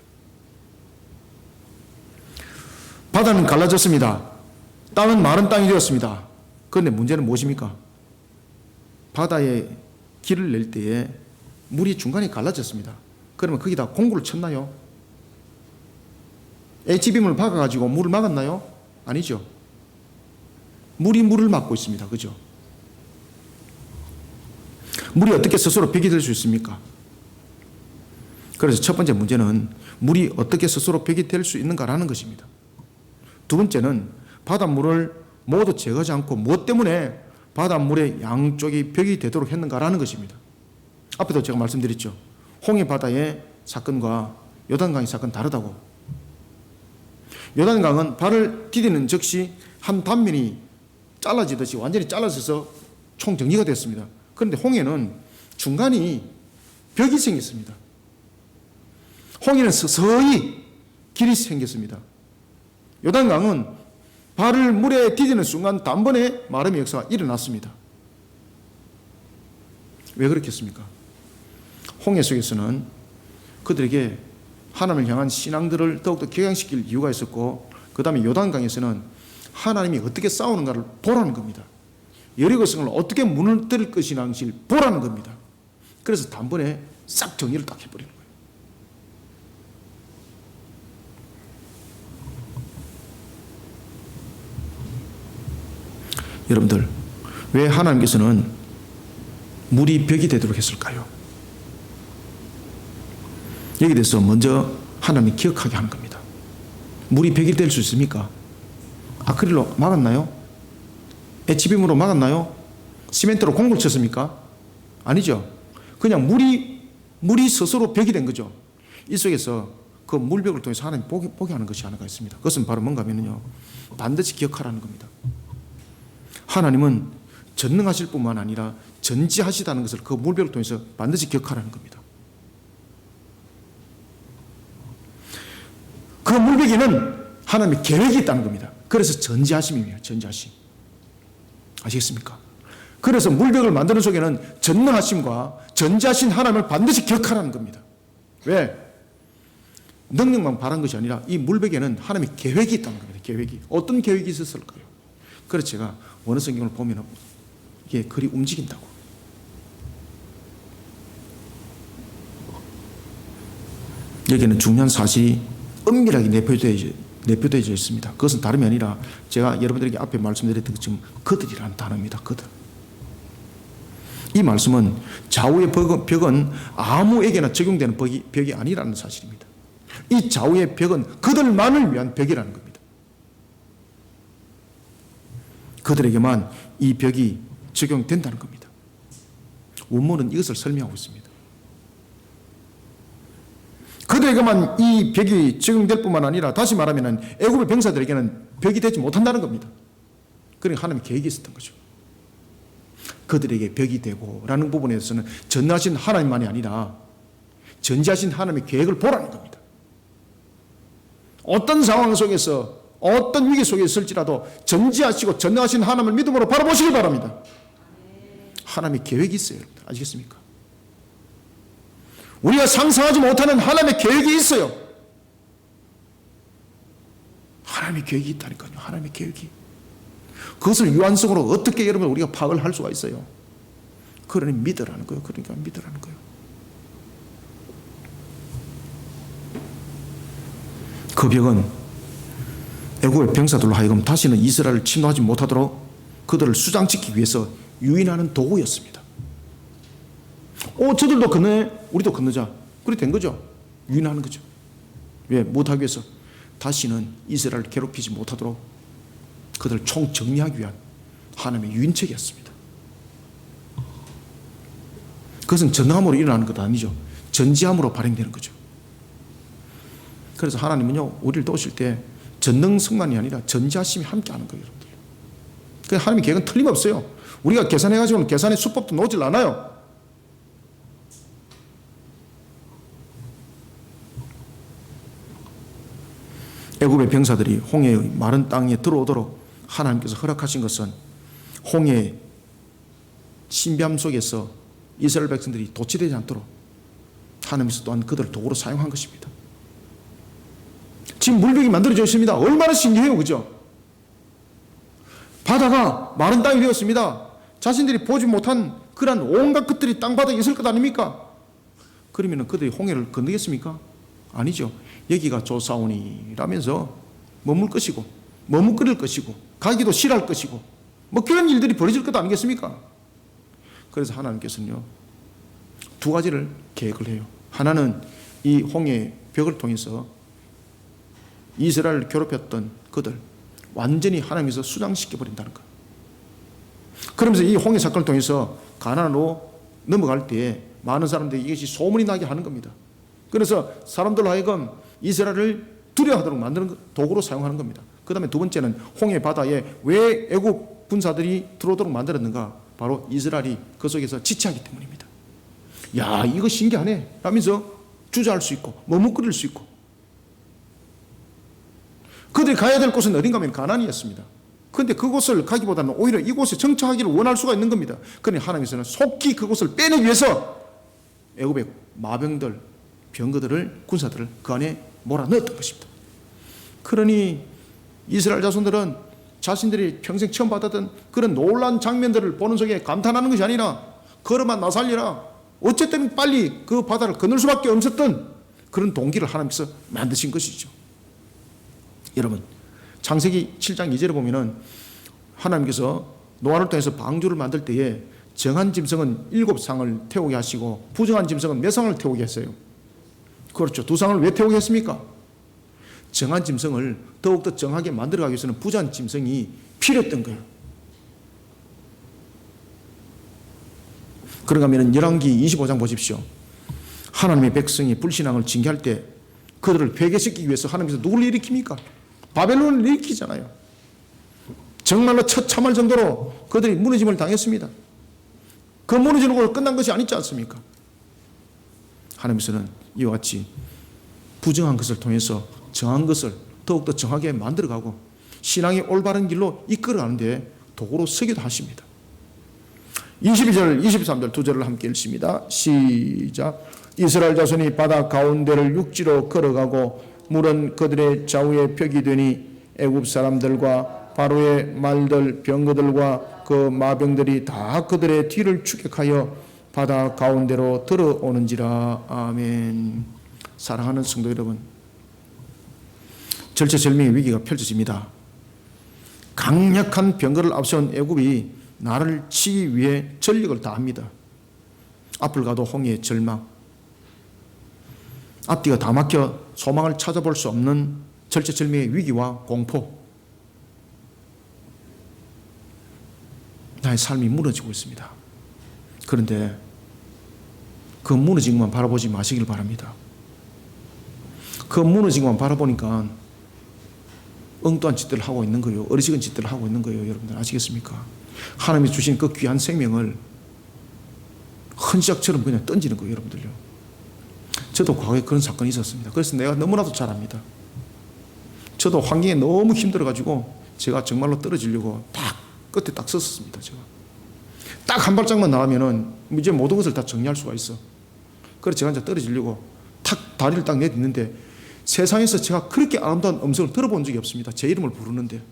바다는 갈라졌습니다. 땅은 마른 땅이 되었습니다. 그런데 문제는 무엇입니까? 바다에 길을 낼 때에 물이 중간에 갈라졌습니다. 그러면 거기다 공구를 쳤나요? H빔을 박아가지고 물을 막았나요? 아니죠. 물이 물을 막고 있습니다. 그죠? 물이 어떻게 스스로 벽이 될 수 있습니까? 그래서 첫 번째 문제는 물이 어떻게 스스로 벽이 될 수 있는가라는 것입니다. 두 번째는 바닷물을 모두 제거하지 않고 무엇 때문에 바닷물의 양쪽이 벽이 되도록 했는가라는 것입니다. 앞에도 제가 말씀드렸죠. 홍해 바다의 사건과 요단강의 사건 다르다고. 요단강은 발을 디디는 즉시 한 단면이 잘라지듯이 완전히 잘라져서 총정리가 됐습니다. 그런데 홍해는 중간이 벽이 생겼습니다. 홍해는 서서히 길이 생겼습니다. 요단강은 발을 물에 디디는 순간 단번에 마름의 역사가 일어났습니다. 왜 그렇겠습니까? 홍해 속에서는 그들에게 하나님을 향한 신앙들을 더욱더 격양시킬 이유가 있었고, 그 다음에 요단강에서는 하나님이 어떻게 싸우는가를 보라는 겁니다. 여리고성을 어떻게 무너뜨릴 것이냐를 보라는 겁니다. 그래서 단번에 싹 정리를 딱 해버리는 거예요. 여러분들, 왜 하나님께서는 물이 벽이 되도록 했을까요? 여기 대해서 먼저 하나님이 기억하게 하는 겁니다. 물이 벽이 될 수 있습니까? 아크릴로 막았나요? HBM으로 막았나요? 시멘트로 공을 쳤습니까? 아니죠. 그냥 물이 스스로 벽이 된 거죠. 이 속에서 그 물벽을 통해서 하나님 보게 하는 것이 하나가 있습니다. 그것은 바로 뭔가 하면요, 반드시 기억하라는 겁니다. 하나님은 전능하실 뿐만 아니라 전지하시다는 것을 그 물벽을 통해서 반드시 기억하라는 겁니다. 그 물벽에는 하나님의 계획이 있다는 겁니다. 그래서 전지하심이에요. 전지하심. 아시겠습니까? 그래서 물벽을 만드는 속에는 전능하심과 전지하신 하나님을 반드시 기억하라는 겁니다. 왜? 능력만 바란 것이 아니라 이 물벽에는 하나님의 계획이 있다는 겁니다. 계획이. 어떤 계획이 있었을까요? 그래서 제가 원어 성경을 보면 이게 글이 움직인다고. 여기는 중요한 사실이 은밀하게 내포되어져 있습니다. 그것은 다름이 아니라 제가 여러분들에게 앞에 말씀드렸던 것처럼 그들이라는 단어입니다. 그들. 이 말씀은 좌우의 벽은 아무에게나 적용되는 벽이 아니라는 사실입니다. 이 좌우의 벽은 그들만을 위한 벽이라는 겁니다. 그들에게만 이 벽이 적용된다는 겁니다. 원문은 이것을 설명하고 있습니다. 그들에게만 이 벽이 적용될 뿐만 아니라, 다시 말하면 애굽의 병사들에게는 벽이 되지 못한다는 겁니다. 그러니까 하나님의 계획이 있었던 거죠. 그들에게 벽이 되고 라는 부분에서는 전능하신 하나님만이 아니라 전지하신 하나님의 계획을 보라는 겁니다. 어떤 상황 속에서, 어떤 위기 속에 있을지라도 전지하시고 전능하신 하나님을 믿음으로 바라보시기 바랍니다. 하나님의 계획이 있어요. 여러분들. 아시겠습니까? 우리가 상상하지 못하는 하나님의 계획이 있어요. 하나님의 계획이 있다니까요. 하나님의 계획이. 그것을 유한성으로 어떻게 여러분 우리가 파악을 할 수가 있어요? 그러니 믿으라는 거예요. 그러니까 믿으라는 거예요. 그 벽은 애국의 병사들로 하여금 다시는 이스라엘을 침노하지 못하도록 그들을 수장시키기 위해서 유인하는 도구였습니다. 저들도 건너네, 우리도 건너자. 그렇게 된 거죠. 유인하는 거죠. 왜? 못하기 위해서 다시는 이스라엘을 괴롭히지 못하도록 그들을 총정리하기 위한 하나님의 유인책이었습니다. 그것은 전능함으로 일어나는 것 아니죠. 전지함으로 발행되는 거죠. 그래서 하나님은요, 우리를 도우실 때 전능성만이 아니라 전지하심이 함께 하는 거예요, 여러분들. 그래서 하나님의 계획은 틀림없어요. 우리가 계산해가지고는 계산의 수법도 놓질 않아요. 애굽의 병사들이 홍해의 마른 땅에 들어오도록 하나님께서 허락하신 것은 홍해의 신비함 속에서 이스라엘 백성들이 도취되지 않도록 하나님께서 또한 그들을 도구로 사용한 것입니다. 지금 물벽이 만들어져 있습니다. 얼마나 신기해요, 그죠? 바다가 마른 땅이 되었습니다. 자신들이 보지 못한 그러한 온갖 것들이 땅바닥에 있을 것 아닙니까? 그러면 그들이 홍해를 건너겠습니까? 아니죠. 여기가 조사오니라면서 머물 것이고 머뭇거릴 것이고 가기도 싫어할 것이고 뭐 그런 일들이 벌어질 것 아니겠습니까? 그래서 하나님께서는요, 두 가지를 계획을 해요. 하나는 이 홍해 벽을 통해서 이스라엘을 괴롭혔던 그들 완전히 하나님께서 수장시켜 버린다는 것. 그러면서 이 홍해 사건을 통해서 가나안으로 넘어갈 때에 많은 사람들이 이것이 소문이 나게 하는 겁니다. 그래서 사람들로 하여금 이스라엘을 두려워하도록 만드는 도구로 사용하는 겁니다. 그 다음에 두 번째는 홍해 바다에 왜 애국 군사들이 들어오도록 만들었는가? 바로 이스라엘이 그 속에서 지체하기 때문입니다. 야, 이거 신기하네 라면서 주저할 수 있고 머뭇거릴 수 있고. 그들이 가야 될 곳은 어딘가 하면 가나안이었습니다. 그런데 그곳을 가기보다는 오히려 이곳에 정착하기를 원할 수가 있는 겁니다. 그러니 하나님께서는 속히 그곳을 빼내기 위해서 애굽의 마병들, 병거들을, 군사들을 그 안에 몰아넣었던 것입니다. 그러니 이스라엘 자손들은 자신들이 평생 처음 받았던 그런 놀라운 장면들을 보는 속에 감탄하는 것이 아니라 걸어만 나 살리라, 어쨌든 빨리 그 바다를 건널 수밖에 없었던 그런 동기를 하나님께서 만드신 것이죠. 여러분, 창세기 7장 2절에 보면은 하나님께서 노아를 통해서 방주를 만들 때에 정한 짐승은 7상을 태우게 하시고 부정한 짐승은 몇 상을 태우게 했어요? 그렇죠. 2상을 왜 태우게 했습니까? 정한 짐승을 더욱더 정하게 만들어가기 위해서는 부정한 짐승이 필요했던 거예요. 그런가 하면 열왕기 25장 보십시오. 하나님의 백성이 불신앙을 징계할 때 그들을 회개시키기 위해서 하나님께서 누구를 일으킵니까? 바벨론을 일으키잖아요. 정말로 처참할 정도로 그들이 무너짐을 당했습니다. 그 무너지는 걸로 끝난 것이 아니지 않습니까? 하나님께서는 이와 같이 부정한 것을 통해서 정한 것을 더욱더 정하게 만들어가고 신앙의 올바른 길로 이끌어가는데 도구로 쓰기도 하십니다. 22절, 23절 두 절을 함께 읽습니다. 시작. 이스라엘 자손이 바다 가운데를 육지로 걸어가고 물은 그들의 좌우에 벽이 되니 애굽 사람들과 바로의 말들, 병거들과 그 마병들이 다 그들의 뒤를 추격하여 바다 가운데로 들어오는지라. 아멘. 사랑하는 성도 여러분, 절체절명의 위기가 펼쳐집니다. 강력한 병거를 앞세운 애굽이 나를 치기 위해 전력을 다합니다. 앞을 가도 홍해의 절망, 앞뒤가 다 막혀 소망을 찾아볼 수 없는 절체절명의 위기와 공포, 나의 삶이 무너지고 있습니다. 그런데 그 무너진 것만 바라보지 마시길 바랍니다. 그 무너진 것만 바라보니까 엉뚱한 짓들을 하고 있는 거예요. 어리석은 짓들을 하고 있는 거예요. 여러분들 아시겠습니까? 하나님이 주신 그 귀한 생명을 헌시작처럼 그냥 던지는 거예요. 여러분들요. 저도 과거에 그런 사건이 있었습니다. 그래서 내가 너무나도 잘 압니다. 저도 환경에 너무 힘들어가지고 제가 정말로 떨어지려고 끝에 딱 섰습니다. 제가 딱 한 발짝만 나가면은 이제 모든 것을 다 정리할 수가 있어. 그래서 제가 이제 떨어지려고 탁 다리를 딱 내딛는데 세상에서 제가 그렇게 아름다운 음성을 들어본 적이 없습니다. 제 이름을 부르는데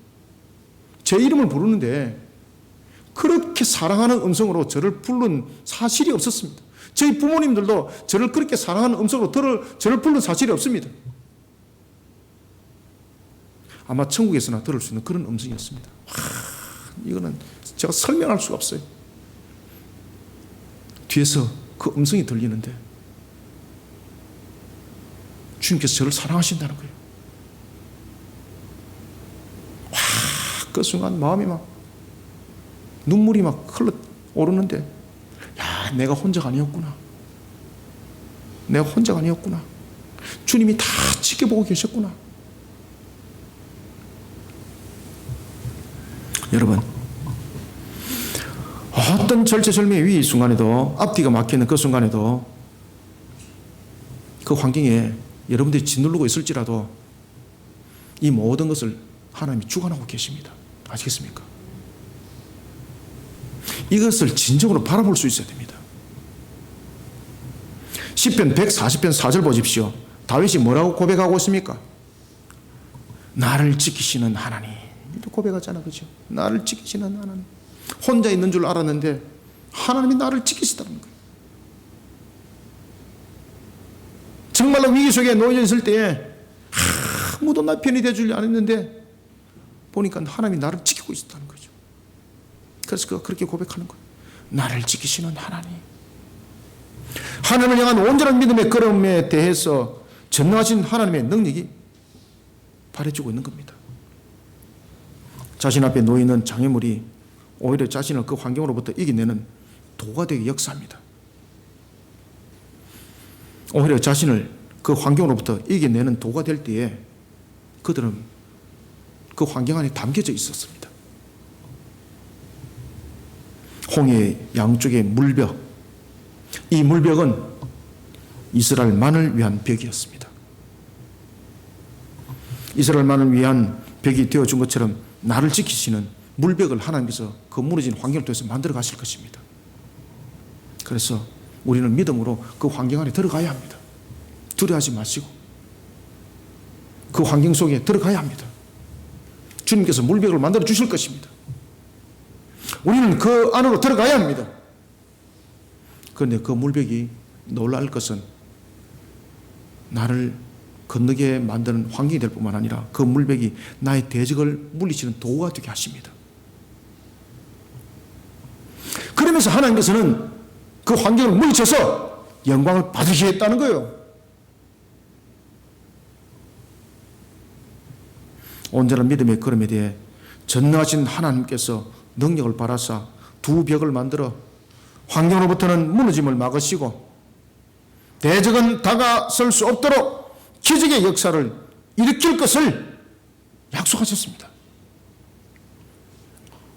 그렇게 사랑하는 음성으로 저를 부른 사실이 없었습니다. 저희 부모님들도 저를 그렇게 사랑하는 음성으로 저를 부른 사실이 없습니다. 아마 천국에서나 들을 수 있는 그런 음성이었습니다. 이거는 제가 설명할 수가 없어요. 뒤에서 그 음성이 들리는데 주님께서 저를 사랑하신다는 거예요. 그 순간 마음이 막 눈물이 막 흘러오르는데, 야, 내가 혼자가 아니었구나. 내가 혼자가 아니었구나. 주님이 다 지켜보고 계셨구나. 여러분, 어떤 절체절명의 위기 순간에도, 앞뒤가 막히는 그 순간에도, 그 환경에 여러분들이 짓누르고 있을지라도 이 모든 것을 하나님이 주관하고 계십니다. 아시겠습니까? 이것을 진정으로 바라볼 수 있어야 됩니다. 시편 140편 4절 보십시오. 다윗이 뭐라고 고백하고 있습니까? 나를 지키시는 하나님. 고백하잖아, 그죠? 나를 지키시는 하나님. 혼자 있는 줄 알았는데 하나님이 나를 지키시다는 거예요. 정말로 위기 속에 놓여 있을 때에 아무도 나 편이 되어주지 않았는데 보니까 하나님이 나를 지키고 있었다는 거죠. 그래서 그가 그렇게 고백하는 거예요. 나를 지키시는 하나님. 하나님을 향한 온전한 믿음의 걸음에 대해서 전능하신 하나님의 능력이 발해주고 있는 겁니다. 자신 앞에 놓이는 장애물이 오히려 자신을 그 환경으로부터 이겨내는 도가 되게 역사합니다. 오히려 자신을 그 환경으로부터 이겨내는 도가 될 때에 그들은 그 환경 안에 담겨져 있었습니다. 홍해의 양쪽의 물벽, 이 물벽은 이스라엘만을 위한 벽이었습니다. 이스라엘만을 위한 벽이 되어준 것처럼 나를 지키시는 물벽을 하나님께서 그 무너진 환경을 통해서 만들어 가실 것입니다. 그래서 우리는 믿음으로 그 환경 안에 들어가야 합니다. 두려워하지 마시고 그 환경 속에 들어가야 합니다. 주님께서 물벽을 만들어 주실 것입니다. 우리는 그 안으로 들어가야 합니다. 그런데 그 물벽이 놀랄 것은 나를 건너게 만드는 환경이 될 뿐만 아니라 그 물벽이 나의 대적을 물리치는 도구가 되게 하십니다. 그러면서 하나님께서는 그 환경을 물리쳐서 영광을 받으시겠다는 거예요. 온전한 믿음의 걸음에 대해 전능하신 하나님께서 능력을 발하사 두 벽을 만들어 환경으로부터는 무너짐을 막으시고 대적은 다가설 수 없도록 기적의 역사를 일으킬 것을 약속하셨습니다.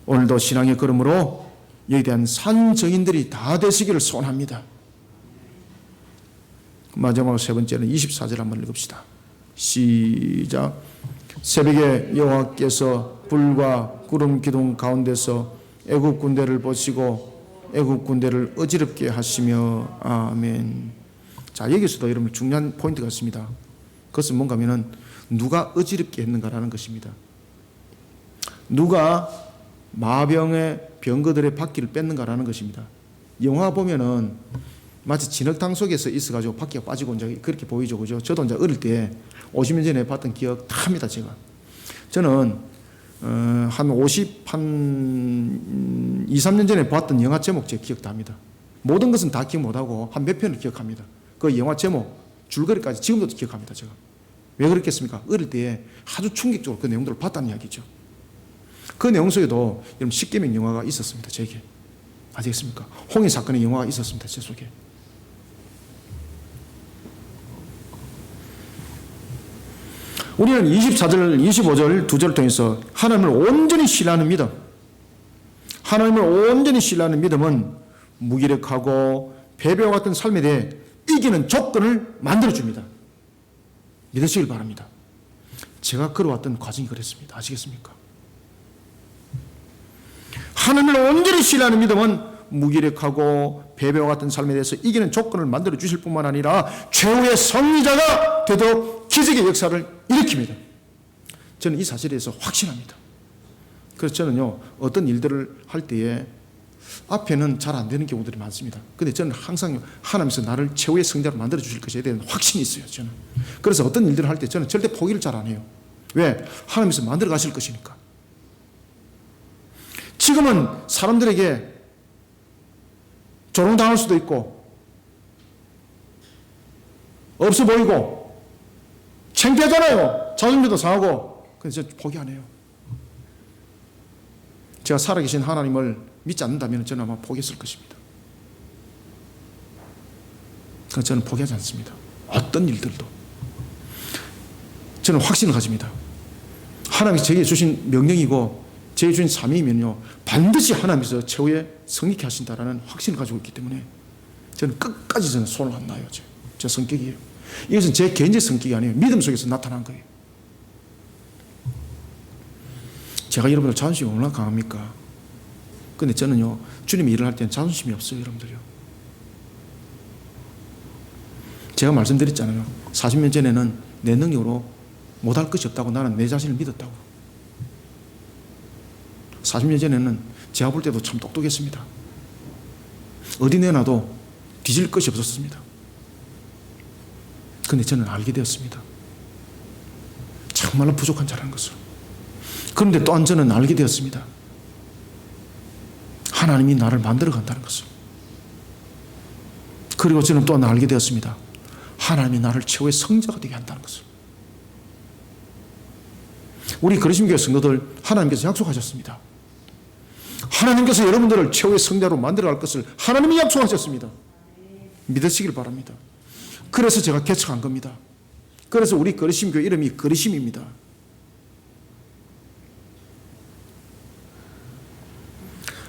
오늘도 신앙의 걸음으로 여기에 대한 산증인들이 다 되시기를 소원합니다. 마지막으로 세 번째는 24절 한번 읽읍시다. 시작. 새벽에 여호와께서 불과 구름 기둥 가운데서 애굽 군대를 보시고 애굽 군대를 어지럽게 하시며 아멘. 자, 여기서도 여러분 중요한 포인트가 있습니다. 그것은 뭔가 하면은 누가 어지럽게 했는가라는 것입니다. 누가 마병의 병거들의 바퀴를 뺐는가라는 것입니다. 영화 보면은 마치 진흙탕 속에서 있어가지고 바퀴가 빠지고 이제 그렇게 보이죠, 그죠? 저도 이제 어릴 때 50년 전에 봤던 기억 탑니다, 제가. 저는 한 2, 3년 전에 봤던 영화 제목 제 기억 다 합니다. 모든 것은 다 기억 못하고 한 몇 편을 기억합니다. 그 영화 제목 줄거리까지 지금도 기억합니다, 제가. 왜 그렇겠습니까? 어릴 때 아주 충격적으로 그 내용들을 봤다는 이야기죠. 그 내용 속에도 여러분 십계명 영화가 있었습니다, 제게. 아시겠습니까? 홍해 사건의 영화가 있었습니다, 제 속에. 우리는 24절, 25절 두 절을 통해서 하나님을 온전히 신뢰하는 믿음, 하나님을 온전히 신뢰하는 믿음은 무기력하고 패배와 같은 삶에 대해 이기는 조건을 만들어줍니다. 믿으시길 바랍니다. 제가 걸어왔던 과정이 그랬습니다. 아시겠습니까? 하나님을 온전히 신뢰하는 믿음은 무기력하고 패배와 같은 삶에 대해서 이기는 조건을 만들어 주실 뿐만 아니라 최후의 승리자가 되도록 기적의 역사를 일으킵니다. 저는 이 사실에 대해서 확신합니다. 그래서 저는요, 어떤 일들을 할 때에 앞에는 잘 안 되는 경우들이 많습니다. 근데 저는 항상 하나님께서 나를 최후의 승자로 만들어 주실 것에 대한 확신이 있어요, 저는. 그래서 어떤 일들을 할 때 저는 절대 포기를 잘 안 해요. 왜? 하나님께서 만들어 가실 것이니까. 지금은 사람들에게 조롱당할 수도 있고 없어 보이고 창피하잖아요. 자존심도 상하고. 그래서 포기 안 해요. 제가 살아계신 하나님을 믿지 않는다면 저는 아마 포기했을 것입니다. 그래서 저는 포기하지 않습니다. 어떤 일들도. 저는 확신을 가집니다. 하나님이 제게 주신 명령이고 제게 주신 사명이면요, 반드시 하나님께서 최후에 성립케 하신다라는 확신을 가지고 있기 때문에 저는 끝까지 저는 손을 안 놔요. 제 성격이에요. 이것은 제 개인적 성격이 아니에요. 믿음 속에서 나타난 거예요. 제가 여러분들 자존심이 얼마나 강합니까? 근데 저는요, 주님이 일을 할 때는 자존심이 없어요, 여러분들요. 제가 말씀드렸잖아요. 40년 전에는 내 능력으로 못할 것이 없다고 나는 내 자신을 믿었다고. 40년 전에는 제가 볼 때도 참 똑똑했습니다. 어디 내놔도 뒤질 것이 없었습니다. 그런데 저는 알게 되었습니다. 정말로 부족한 자라는 것을. 그런데 또한 저는 알게 되었습니다. 하나님이 나를 만들어 간다는 것을. 그리고 저는 또한 알게 되었습니다. 하나님이 나를 최후의 성자가 되게 한다는 것을. 우리 그리심교회 성도들 하나님께서 약속하셨습니다. 하나님께서 여러분들을 최후의 성자로 만들어갈 것을 하나님이 약속하셨습니다. 믿으시길 바랍니다. 그래서 제가 개척한 겁니다. 그래서 우리 그리심교회 이름이 그리심입니다.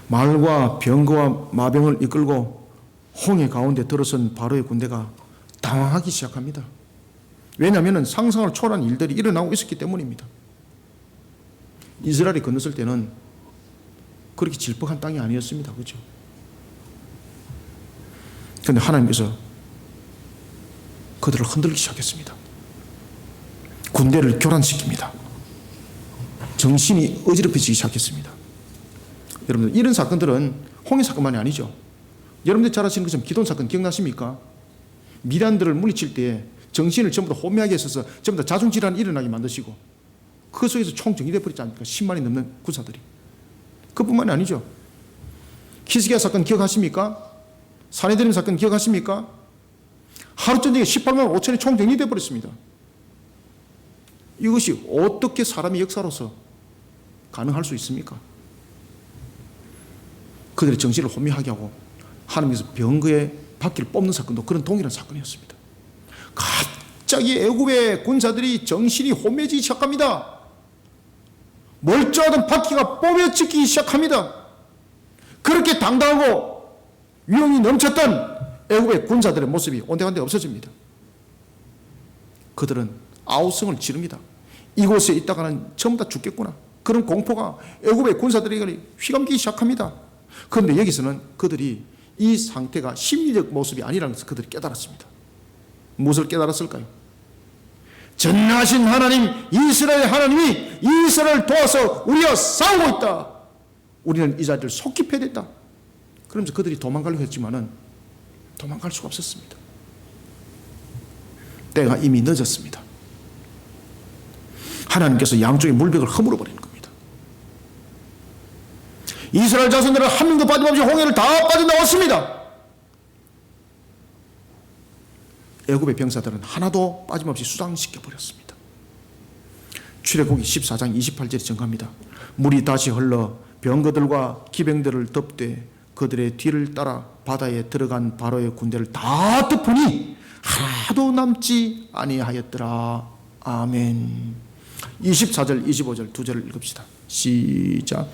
말과 병거와 마병을 이끌고 홍해 가운데 들어선 바로의 군대가 당황하기 시작합니다. 왜냐하면 상상을 초월한 일들이 일어나고 있었기 때문입니다. 이스라엘이 건넜을 때는 그렇게 질퍽한 땅이 아니었습니다. 그렇죠? 그런데 하나님께서 그들을 흔들기 시작했습니다. 군대를 교란시킵니다. 정신이 어지럽혀지기 시작했습니다. 여러분들, 이런 사건들은 홍해 사건만이 아니죠. 여러분들 잘 아시는 것처럼 기돈 사건 기억나십니까? 미디안들을 물리칠 때 정신을 전부 다 혼미하게 했어서 전부 다 자중질환이 일어나게 만드시고 그 속에서 총 정리돼 버리지 않습니까? 10만이 넘는 군사들이. 그뿐만이 아니죠. 히스기야 사건 기억하십니까? 사내들림 사건 기억하십니까? 하루 전쟁에 18만 5천이 총 정리돼 버렸습니다. 이것이 어떻게 사람의 역사로서 가능할 수 있습니까? 그들의 정신을 혼미하게 하고 하나님께서 병거의 바퀴를 뽑는 사건도 그런 동일한 사건이었습니다. 갑자기 애굽의 군사들이 정신이 혼미해지기 시작합니다. 멀쩡하던 바퀴가 뽑혀지기 시작합니다. 그렇게 당당하고 위용이 넘쳤던 애굽의 군사들의 모습이 온데간데 없어집니다. 그들은 아우성을 지릅니다. 이곳에 있다가는 전부 다 죽겠구나. 그런 공포가 애굽의 군사들에게 휘감기 시작합니다. 그런데 여기서는 그들이 이 상태가 심리적 모습이 아니라는 것을 그들이 깨달았습니다. 무엇을 깨달았을까요? 전능하신 하나님, 이스라엘 하나님이 이스라엘을 도와서 우리와 싸우고 있다. 우리는 이 자리를 속히 패됐다. 그러면서 그들이 도망가려고 했지만은 도망갈 수가 없었습니다. 때가 이미 늦었습니다. 하나님께서 양쪽의 물벽을 허물어 버리는 겁니다. 이스라엘 자손들은 한 명도 빠짐없이 홍해를 다 빠져나왔습니다. 애굽의 병사들은 하나도 빠짐없이 수상시켜 버렸습니다. 출애굽기 14장 28절에 증가합니다. 물이 다시 흘러 병거들과 기병들을 덮되 그들의 뒤를 따라 바다에 들어간 바로의 군대를 다 덮으니 하나도 남지 아니하였더라. 아멘. 24절 25절 두 절을 읽읍시다. 시작.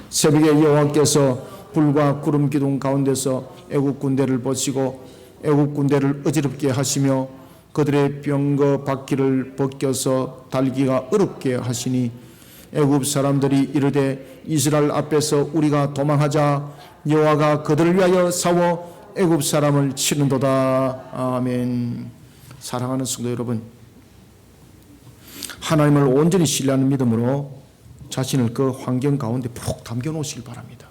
새벽에 여호와께서 불과 구름 기둥 가운데서 애국 군대를 보시고 애국 군대를 어지럽게 하시며 그들의 병거 바퀴를 벗겨서 달기가 어렵게 하시니 애굽 사람들이 이르되 이스라엘 앞에서 우리가 도망하자. 여호와가 그들을 위하여 싸워 애굽 사람을 치는도다. 아멘. 사랑하는 성도 여러분, 하나님을 온전히 신뢰하는 믿음으로 자신을 그 환경 가운데 푹 담겨 놓으시길 바랍니다.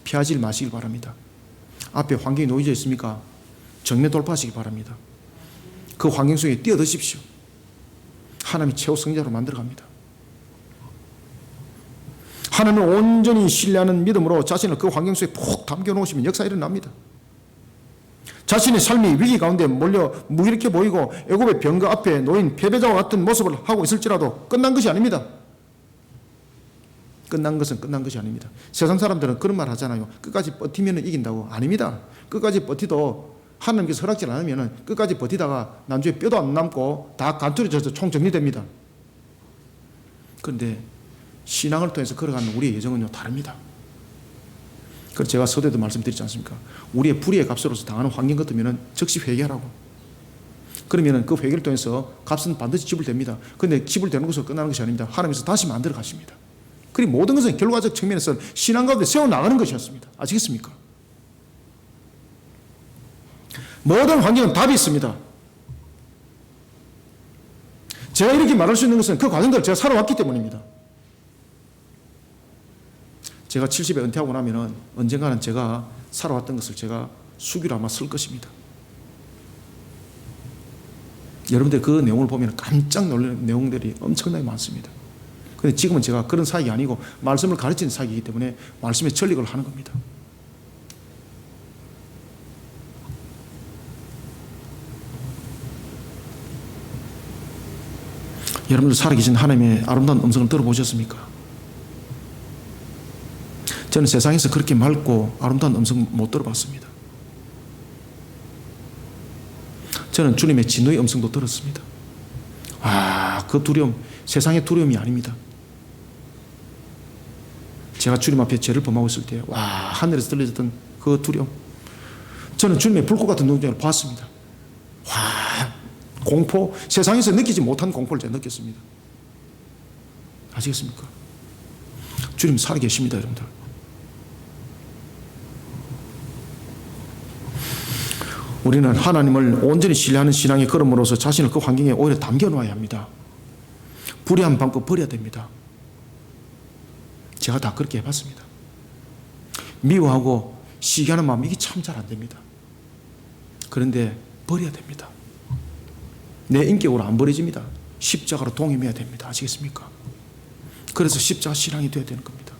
피하지 마시길 바랍니다. 앞에 환경이 놓여져 있습니까? 정면 돌파하시기 바랍니다. 그 환경 속에 뛰어드십시오. 하나님이 최후 승자로 만들어갑니다. 하나님을 온전히 신뢰하는 믿음으로 자신을 그 환경 속에 푹 담겨 놓으시면 역사 일어납니다. 자신의 삶이 위기 가운데 몰려 무기력해 보이고 애굽의 병거 앞에 놓인 패배자와 같은 모습을 하고 있을지라도 끝난 것이 아닙니다. 끝난 것은 끝난 것이 아닙니다. 세상 사람들은 그런 말 하잖아요. 끝까지 버티면 이긴다고. 아닙니다. 끝까지 버티도 하나님께서 허락지 않으면 끝까지 버티다가 난주에 뼈도 안 남고 다 간투려져서 총 정리됩니다. 그런데 신앙을 통해서 걸어가는 우리의 예정은요 다릅니다. 그래서 제가 서두에도 말씀드리지 않습니까? 우리의 불의의 값으로서 당하는 환경 같으면 즉시 회개하라고. 그러면 그 회개를 통해서 값은 반드시 지불됩니다. 그런데 지불되는 것으로 끝나는 것이 아닙니다. 하나님께서 다시 만들어 가십니다. 그리고 모든 것은 결과적 측면에서 신앙 가운데 세워나가는 것이었습니다. 아시겠습니까? 모든 환경은 답이 있습니다. 제가 이렇게 말할 수 있는 것은 그 과정들을 제가 살아왔기 때문입니다. 제가 70에 은퇴하고 나면 언젠가는 제가 살아왔던 것을 제가 수기로 아마 쓸 것입니다. 여러분들 그 내용을 보면 깜짝 놀라는 내용들이 엄청나게 많습니다. 그런데 지금은 제가 그런 사역이 아니고 말씀을 가르치는 사역이기 때문에 말씀에 전릭을 하는 겁니다. 여러분들 살아계신 하나님의 아름다운 음성을 들어보셨습니까? 저는 세상에서 그렇게 맑고 아름다운 음성 못 들어봤습니다. 저는 주님의 진노의 음성도 들었습니다. 그 두려움, 세상의 두려움이 아닙니다. 제가 주님 앞에 죄를 범하고 있을 때 하늘에서 들려졌던 그 두려움, 저는 주님의 불꽃 같은 눈동자를 봤습니다. 공포, 세상에서 느끼지 못한 공포를 제가 느꼈습니다. 아시겠습니까? 주님 살아계십니다, 여러분들. 우리는 하나님을 온전히 신뢰하는 신앙의 걸음으로써 자신을 그 환경에 오히려 담겨놓아야 합니다. 불의한 방법 버려야 됩니다. 제가 다 그렇게 해봤습니다. 미워하고 시기하는 마음, 이게 참 잘 안 됩니다. 그런데 버려야 됩니다. 내 인격으로 안 버려집니다. 십자가로 동임해야 됩니다. 아시겠습니까? 그래서 십자가 신앙이 되어야 되는 겁니다.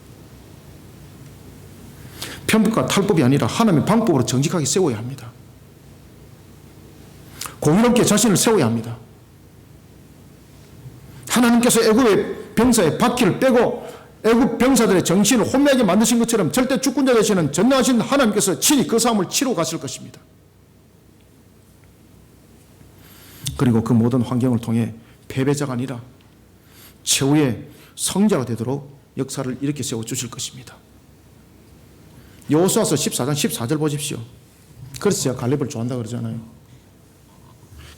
편법과 탈법이 아니라 하나님의 방법으로 정직하게 세워야 합니다. 공의롭게 자신을 세워야 합니다. 하나님께서 애굽의 병사의 바퀴를 빼고 애굽 병사들의 정신을 혼미하게 만드신 것처럼 절대 주권자 되시는 전능하신 하나님께서 친히 그 싸움을 치러 가실 것입니다. 그리고 그 모든 환경을 통해 패배자가 아니라 최후의 성자가 되도록 역사를 이렇게 세워주실 것입니다. 여호수아서 14장 14절 보십시오. 그래서 제가 갈렙을 좋아한다고 그러잖아요.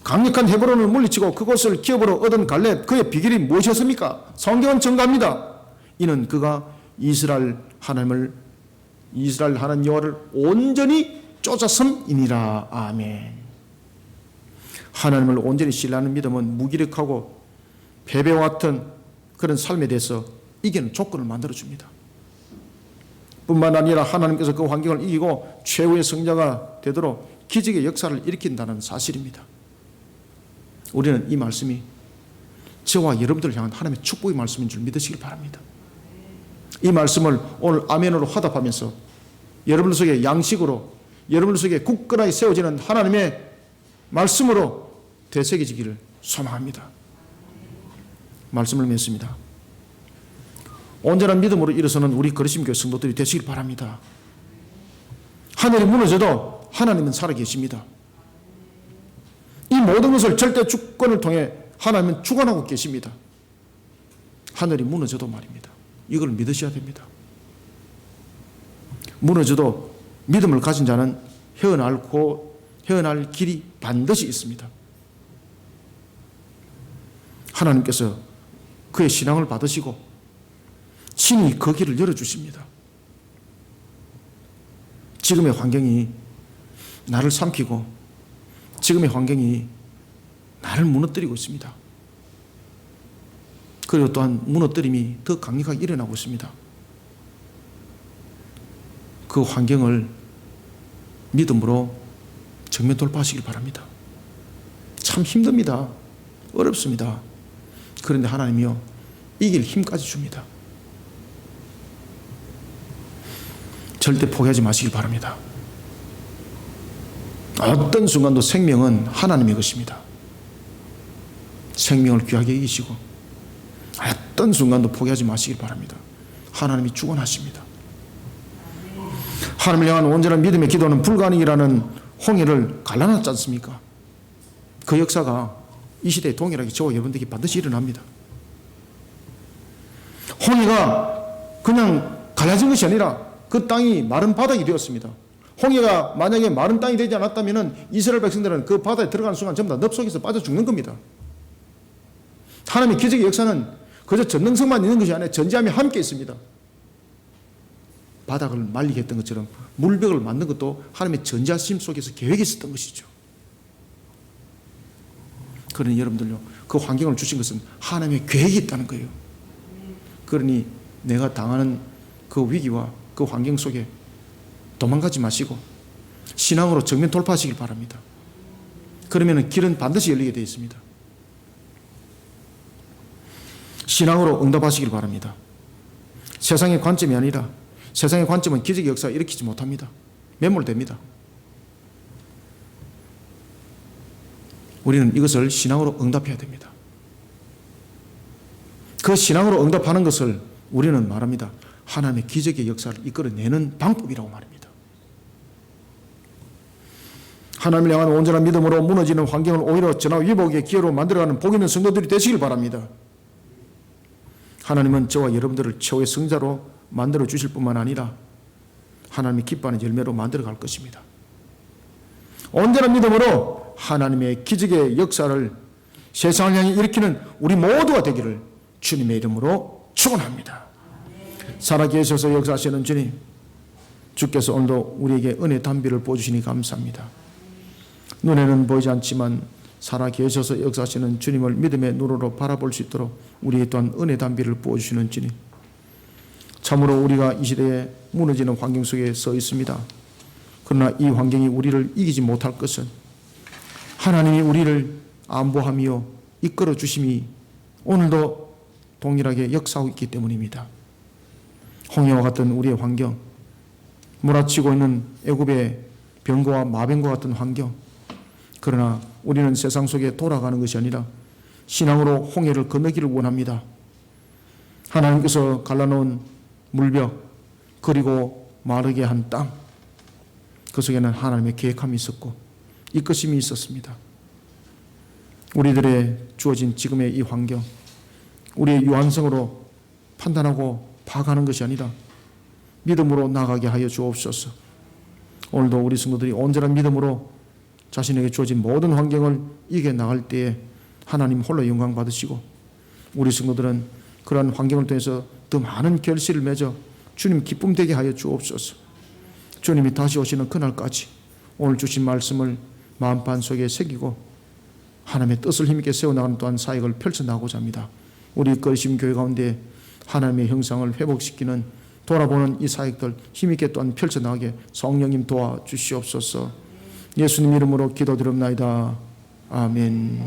강력한 헤브론을 물리치고 그곳을 기업으로 얻은 갈렙, 그의 비결이 무엇이었습니까? 성경은 증거합니다. 이는 그가 이스라엘 하나님 여호와를 온전히 쫓았음이니라. 아멘. 하나님을 온전히 신뢰하는 믿음은 무기력하고 패배와 같은 그런 삶에 대해서 이기는 조건을 만들어줍니다. 뿐만 아니라 하나님께서 그 환경을 이기고 최후의 성자가 되도록 기적의 역사를 일으킨다는 사실입니다. 우리는 이 말씀이 저와 여러분들을 향한 하나님의 축복의 말씀인 줄 믿으시길 바랍니다. 이 말씀을 오늘 아멘으로 화답하면서 여러분들 속에 양식으로, 여러분들 속에 굳건하게 세워지는 하나님의 말씀으로 되새겨지기를 소망합니다. 말씀을 맺습니다. 온전한 믿음으로 일어서는 우리 그리심교회 성도들이 되시길 바랍니다. 하늘이 무너져도 하나님은 살아계십니다. 이 모든 것을 절대 주권을 통해 하나님은 주관하고 계십니다. 하늘이 무너져도 말입니다. 이걸 믿으셔야 됩니다. 무너져도 믿음을 가진 자는 헤어날 길이 반드시 있습니다. 하나님께서 그의 신앙을 받으시고 친히 그 길을 열어주십니다. 지금의 환경이 나를 삼키고 지금의 환경이 나를 무너뜨리고 있습니다. 그리고 또한 무너뜨림이 더 강력하게 일어나고 있습니다. 그 환경을 믿음으로 정면 돌파하시길 바랍니다. 참 힘듭니다. 어렵습니다. 그런데 하나님이요, 이길 힘까지 줍니다. 절대 포기하지 마시길 바랍니다. 어떤 순간도 생명은 하나님의 것입니다. 생명을 귀하게 여기시고 어떤 순간도 포기하지 마시길 바랍니다. 하나님이 주권하십니다. 하나님을 향한 온전한 믿음의 기도는 불가능이라는 홍해를 갈라놨지 않습니까? 그 역사가 이 시대에 동일하게 저와 여러분들에게 반드시 일어납니다. 홍해가 그냥 갈라진 것이 아니라 그 땅이 마른 바닥이 되었습니다. 홍해가 만약에 마른 땅이 되지 않았다면 이스라엘 백성들은 그 바다에 들어가는 순간 전부 다 늪속에서 빠져 죽는 겁니다. 하나님의 기적의 역사는 그저 전능성만 있는 것이 아니라 전지함이 함께 있습니다. 바닥을 말리게 했던 것처럼 물벽을 만든 것도 하나님의 전지하심 속에서 계획이 있었던 것이죠. 그러니 여러분들요, 그 환경을 주신 것은 하나님의 계획이 있다는 거예요. 그러니 내가 당하는 그 위기와 그 환경 속에 도망가지 마시고 신앙으로 정면 돌파하시길 바랍니다. 그러면 길은 반드시 열리게 되어 있습니다. 신앙으로 응답하시길 바랍니다. 세상의 관점이 아니라 세상의 관점은 기적의 역사를 일으키지 못합니다. 매몰됩니다. 우리는 이것을 신앙으로 응답해야 됩니다. 그 신앙으로 응답하는 것을 우리는 말합니다. 하나님의 기적의 역사를 이끌어내는 방법이라고 말입니다. 하나님을 향한 온전한 믿음으로 무너지는 환경을 오히려 전화위복의 기회로 만들어가는 복 있는 성도들이 되시길 바랍니다. 하나님은 저와 여러분들을 최후의 성자로 만들어 주실 뿐만 아니라 하나님이 기뻐하는 열매로 만들어 갈 것입니다. 온전한 믿음으로 하나님의 기적의 역사를 세상을 향해 일으키는 우리 모두가 되기를 주님의 이름으로 축원합니다. 살아계셔서 역사하시는 주님, 주께서 오늘도 우리에게 은혜 담비를 부어주시니 감사합니다. 눈에는 보이지 않지만 살아 계셔서 역사하시는 주님을 믿음의 눈으로 바라볼 수 있도록 우리의 또한 은혜 담비를 부어주시는 주님, 참으로 우리가 이 시대에 무너지는 환경 속에 서 있습니다. 그러나 이 환경이 우리를 이기지 못할 것은 하나님이 우리를 안보하며 이끌어 주심이 오늘도 동일하게 역사하고 있기 때문입니다. 홍해와 같은 우리의 환경, 몰아치고 있는 애굽의 병거와 마병과 같은 환경, 그러나 우리는 세상 속에 돌아가는 것이 아니라 신앙으로 홍해를 건너기를 원합니다. 하나님께서 갈라놓은 물벽, 그리고 마르게 한 땅, 그 속에는 하나님의 계획함이 있었고 이끄심이 있었습니다. 우리들의 주어진 지금의 이 환경, 우리의 유한성으로 판단하고 파악하는 것이 아니라 믿음으로 나가게 하여 주옵소서. 오늘도 우리 성도들이 온전한 믿음으로 자신에게 주어진 모든 환경을 이겨나갈 때에 하나님 홀로 영광 받으시고, 우리 성도들은 그러한 환경을 통해서 더 많은 결실을 맺어 주님 기쁨 되게 하여 주옵소서. 주님이 다시 오시는 그날까지 오늘 주신 말씀을 마음판 속에 새기고 하나님의 뜻을 힘있게 세워나가는 또한 사역을 펼쳐나가고자 합니다. 우리 거리심 교회 가운데 하나님의 형상을 회복시키는 돌아보는 이 사역들 힘있게 또한 펼쳐나가게 성령님 도와주시옵소서. 예수님 이름으로 기도드립나이다. 아멘.